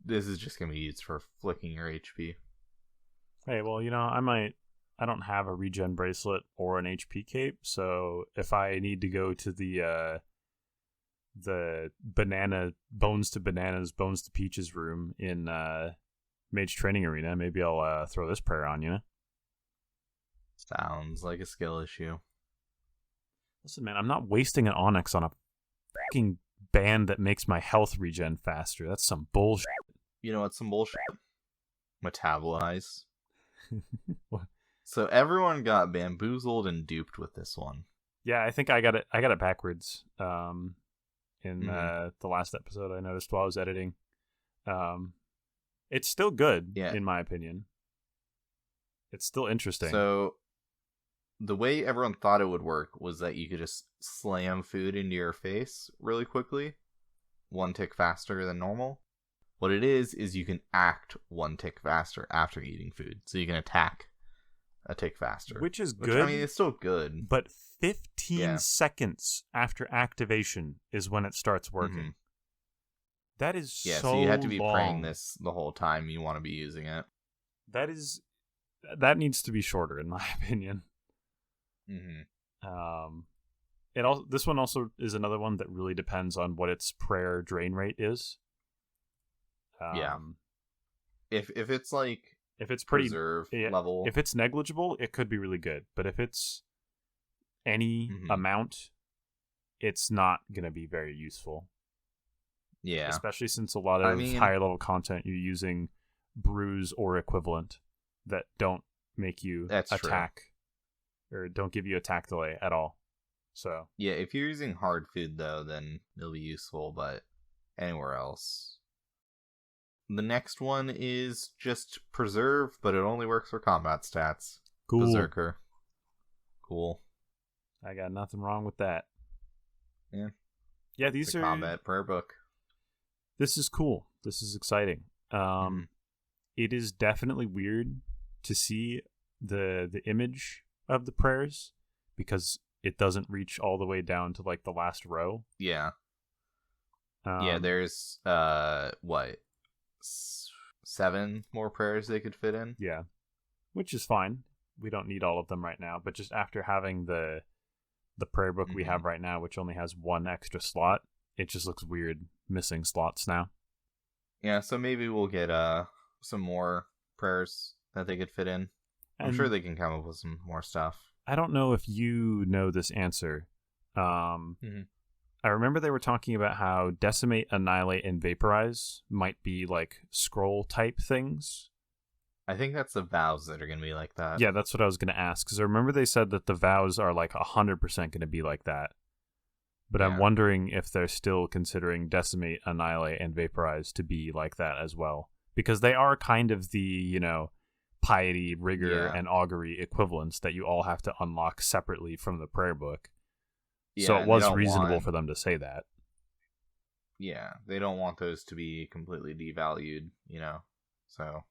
this is just gonna be used for flicking your HP. Hey, well, I don't have a regen bracelet or an HP cape, so if I need to go to the banana bones to bananas, bones to peaches room in Mage Training Arena, maybe I'll throw this prayer on, Sounds like a skill issue. Listen, man, I'm not wasting an Onyx on a fucking band that makes my health regen faster. That's some bullshit. You know what's some bullshit? Metabolize. What? So everyone got bamboozled and duped with this one. Yeah, I think I got it backwards. In the last episode, I noticed while I was editing. It's still good, in my opinion. It's still interesting. So the way everyone thought it would work was that you could just slam food into your face really quickly, 1 tick faster than normal. What it is you can act 1 tick faster after eating food. So you can attack a tick faster. Which is good. I mean, it's still good. But 15 seconds after activation is when it starts working. Mm-hmm. That is so you have to be long. praying this the whole time you want to be using it. That needs to be shorter, in my opinion. Mm-hmm. This one also is another one that really depends on what its prayer drain rate is. If it's like if it's pretty preserve level, if it's negligible, it could be really good. But if it's any amount, it's not going to be very useful. Yeah, especially since a lot of higher level content you're using brews or equivalent that don't make you attack. Or don't give you attack delay at all. So yeah, if you're using hard food though, then it'll be useful, but anywhere else. The next one is just preserve, but it only works for combat stats. Cool. Berserker. Cool. I got nothing wrong with that. Yeah. Yeah, these are combat prayer book. This is cool. This is exciting. It is definitely weird to see the image of the prayers because it doesn't reach all the way down to like the last row. Yeah. There's 7 more prayers they could fit in. Yeah. Which is fine. We don't need all of them right now, but just after having the prayer book we have right now, which only has 1 extra slot, it just looks weird missing slots now. Yeah, so maybe we'll get some more prayers that they could fit in. I'm sure they can come up with some more stuff. I don't know if you know this answer. I remember they were talking about how Decimate, Annihilate, and Vaporize might be like scroll type things. I think that's the vows that are going to be like that. Yeah, that's what I was going to ask. Because I remember they said that the vows are like 100% going to be like that. But I'm wondering if they're still considering Decimate, Annihilate, and Vaporize to be like that as well. Because they are kind of the, piety, rigor, and augury equivalents that you all have to unlock separately from the prayer book. Yeah, so it was reasonable for them to say that. Yeah, they don't want those to be completely devalued, so...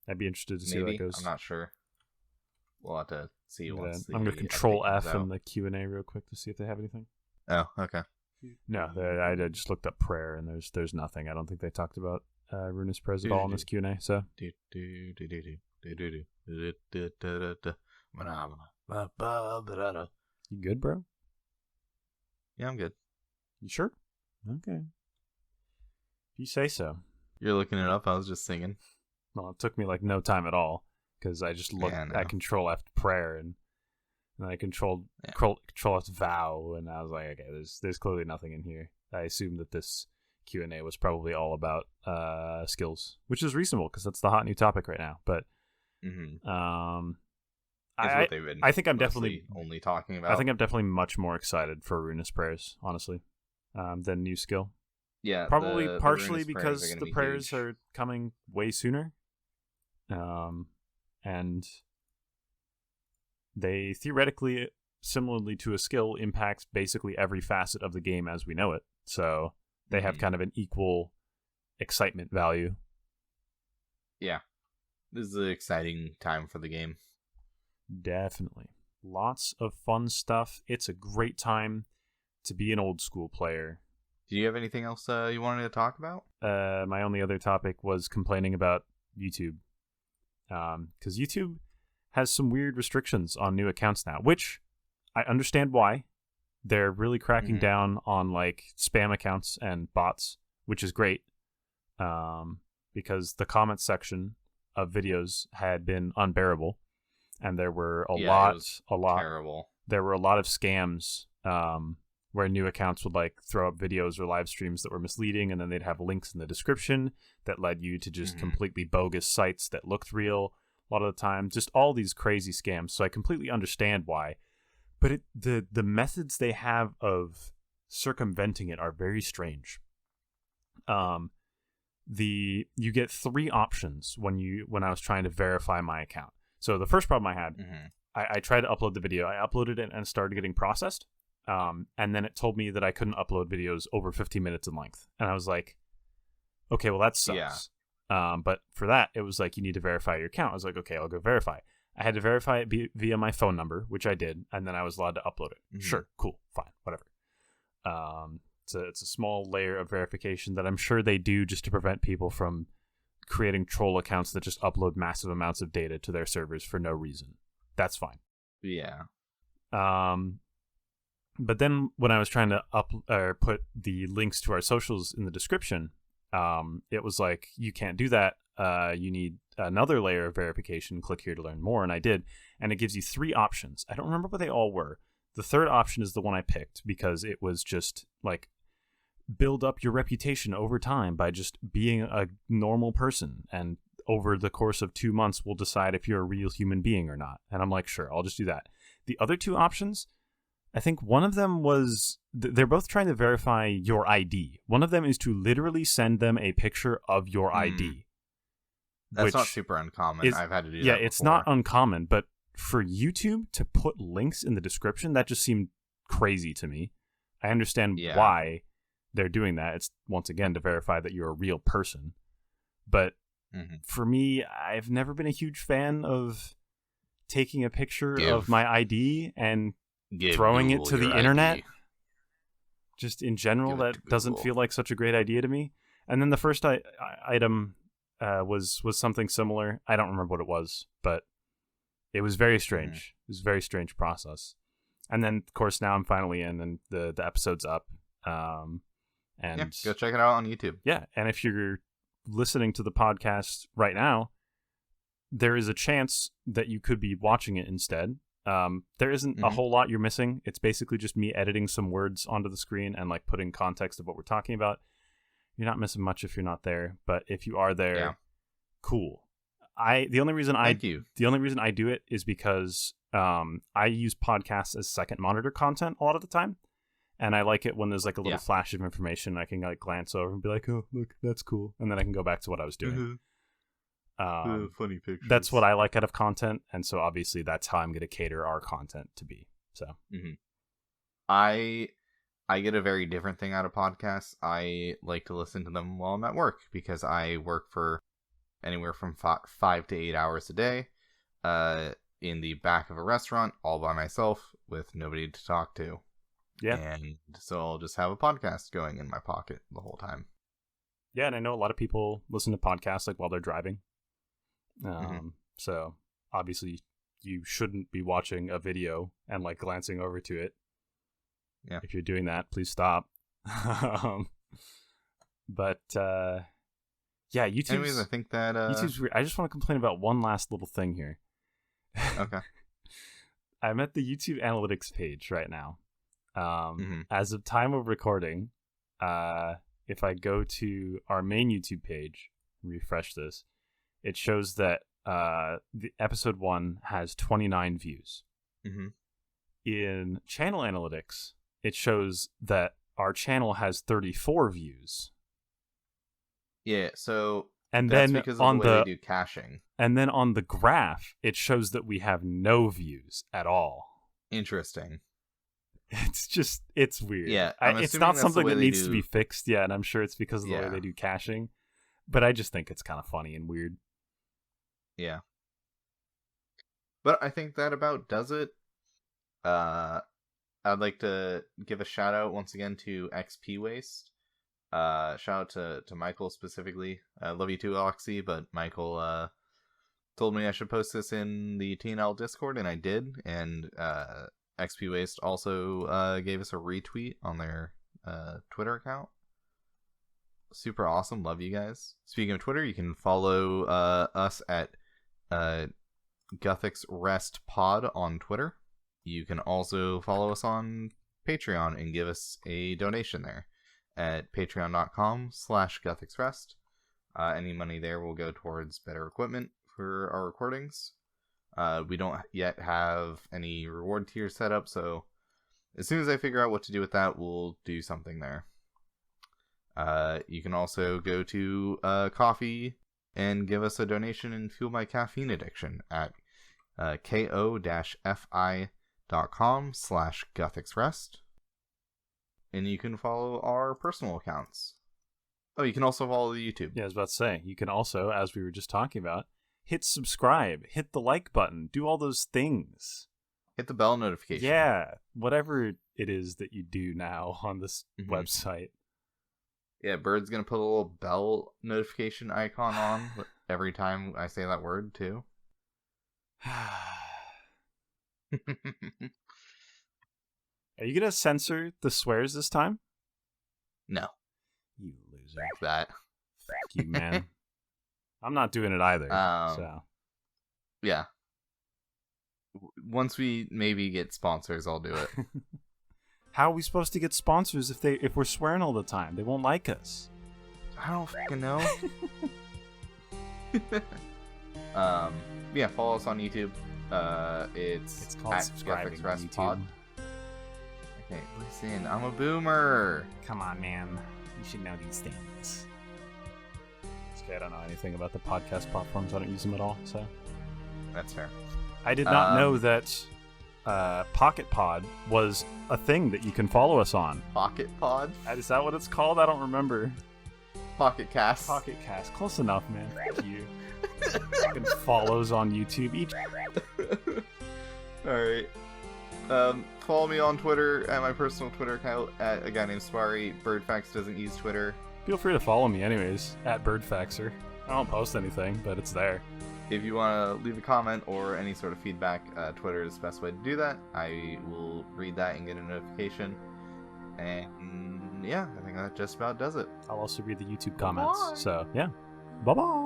I'd be interested to see how that goes. I'm not sure. We'll have to see once I'm going to Control F in the Q&A real quick to see if they have anything. Oh, okay. No, I just looked up prayer, and there's nothing. I don't think they talked about Ruinous Prayers at all in this Q&A, so... You good, bro? Yeah, I'm good. You sure? Okay. If you say so. You're looking it up? I was just singing. Well, it took me like no time at all, because I just looked at Control F prayer, and And I controlled vow, and I was like, okay, there's clearly nothing in here. I assumed that this Q&A was probably all about skills, which is reasonable because that's the hot new topic right now. But I think I'm definitely only talking about. I think I'm definitely much more excited for Ruinous Prayers, honestly, than new skill. Yeah, probably partially because the prayers are coming way sooner, and they theoretically, similarly to a skill, impact basically every facet of the game as we know it. So they have kind of an equal excitement value. Yeah, this is an exciting time for the game. Definitely. Lots of fun stuff. It's a great time to be an old school player. Do you have anything else you wanted to talk about? My only other topic was complaining about YouTube. Because YouTube has some weird restrictions on new accounts now, which I understand why. They're really cracking down on like spam accounts and bots, which is great. Because the comment section of videos had been unbearable. And there were a lot terrible. There were a lot of scams where new accounts would like throw up videos or live streams that were misleading, and then they'd have links in the description that led you to just completely bogus sites that looked real a lot of the time. Just all these crazy scams. So I completely understand why. But the methods they have of circumventing it are very strange. You get 3 options when I was trying to verify my account. So the first problem I had, I tried to upload the video. I uploaded it and it started getting processed. And then it told me that I couldn't upload videos over 15 minutes in length. And I was like, okay, well, that sucks. Yeah. But for that, it was like, you need to verify your account. I was like, okay, I'll go verify. I had to verify it via my phone number, which I did. And then I was allowed to upload it. Sure, cool, fine, whatever. It's a small layer of verification that I'm sure they do just to prevent people from creating troll accounts that just upload massive amounts of data to their servers for no reason. That's fine. Yeah. But then when I was trying to put the links to our socials in the description, it was like, you can't do that. You need another layer of verification. Click here to learn more. And I did. And it gives you 3 options. I don't remember what they all were. The third option is the one I picked because it was just like, build up your reputation over time by just being a normal person, and over the course of 2 months we'll decide if you're a real human being or not. And I'm like, sure, I'll just do that. The other 2 options, I think one of them was they're both trying to verify your ID. One of them is to literally send them a picture of your ID. That's not super uncommon. I've had to do that. Yeah, it's not uncommon, but for YouTube to put links in the description, that just seemed crazy to me. I understand why they're doing that. It's once again to verify that you're a real person. But for me, I've never been a huge fan of taking a picture of my ID and throwing it to the internet. Just in general, that doesn't feel like such a great idea to me. And then the first item was something similar. I don't remember what it was, but it was very strange. It was a very strange process. And then, of course, now I'm finally in, and the episode's up. And go check it out on YouTube. Yeah, and if you're listening to the podcast right now, there is a chance that you could be watching it instead. There isn't a whole lot you're missing. It's basically just me editing some words onto the screen and like putting context of what we're talking about. You're not missing much if you're not there, but if you are there, cool. The only reason I do it is because I use podcasts as second monitor content a lot of the time. And I like it when there's like a little flash of information I can like glance over and be like, oh, look, that's cool. And then I can go back to what I was doing. Funny pictures. That's what I like out of content. And so obviously that's how I'm going to cater our content to be. So I get a very different thing out of podcasts. I like to listen to them while I'm at work because I work for anywhere from 5 to 8 hours a day in the back of a restaurant all by myself with nobody to talk to. Yeah. And so I'll just have a podcast going in my pocket the whole time. Yeah, and I know a lot of people listen to podcasts like while they're driving. So obviously you shouldn't be watching a video and like glancing over to it. Yeah. If you're doing that, please stop. But yeah, YouTube's... Anyways, I think that... YouTube's weird. I just want to complain about one last little thing here. Okay. I'm at the YouTube analytics page right now. As of time of recording, if I go to our main YouTube page, refresh this, it shows that the episode 1 has 29 views. In channel analytics, it shows that our channel has 34 views. Yeah, so and that's then because of the way they do caching. And then on the graph, it shows that we have no views at all. Interesting. It's weird. Yeah, it's not something that needs to be fixed yet, and I'm sure it's because of the way they do caching. But I just think it's kind of funny and weird. Yeah. But I think that about does it. I'd like to give a shout out once again to XP Waste. Shout out to Michael specifically. I love you too, Oxy, but Michael told me I should post this in the TNL Discord, and I did. And XP Waste also gave us a retweet on their Twitter account. Super awesome. Love you guys. Speaking of Twitter, you can follow us at Guthix Rest Pod on Twitter. You can also follow us on Patreon and give us a donation there at patreon.com/GuthixRest. Any money there will go towards better equipment for our recordings. We don't yet have any reward tiers set up, so as soon as I figure out what to do with that, we'll do something there. You can also go to Coffee and give us a donation and fuel my caffeine addiction at ko-fi.com/GuthixRest. And you can follow our personal accounts. Oh, you can also follow the YouTube. Yeah, I was about to say, you can also, as we were just talking about, hit subscribe, hit the like button, do all those things. Hit the bell notification. Yeah, whatever it is that you do now on this website. Yeah, Bird's going to put a little bell notification icon on every time I say that word, too. Are you going to censor the swears this time? No. You loser. Fuck that. Fuck you, man. I'm not doing it either. So. Yeah. Once we maybe get sponsors, I'll do it. How are we supposed to get sponsors if we're swearing all the time? They won't like us. I don't fucking know. Yeah, follow us on YouTube. It's called subscribing to YouTube. Pod. Okay, listen, I'm a boomer. Come on, man. You should know these things. It's okay, I don't know anything about the podcast platforms. I don't use them at all, so. That's fair. I did not know that Pocket Pod was a thing that you can follow us on. Pocket Pod? Is that what it's called? I don't remember. Pocket Cast. Pocket Cast. Close enough, man. Thank you. Fucking follows on YouTube each. Alright. Follow me on Twitter at my personal Twitter account at AGuyNamedSparre. Birdfacts doesn't use Twitter. Feel free to follow me anyways, at Birdfaxer. I don't post anything, but it's there. If you want to leave a comment or any sort of feedback, Twitter is the best way to do that. I will read that and get a notification. And yeah, I think that just about does it. I'll also read the YouTube comments. Bye-bye. So, yeah. Bye-bye.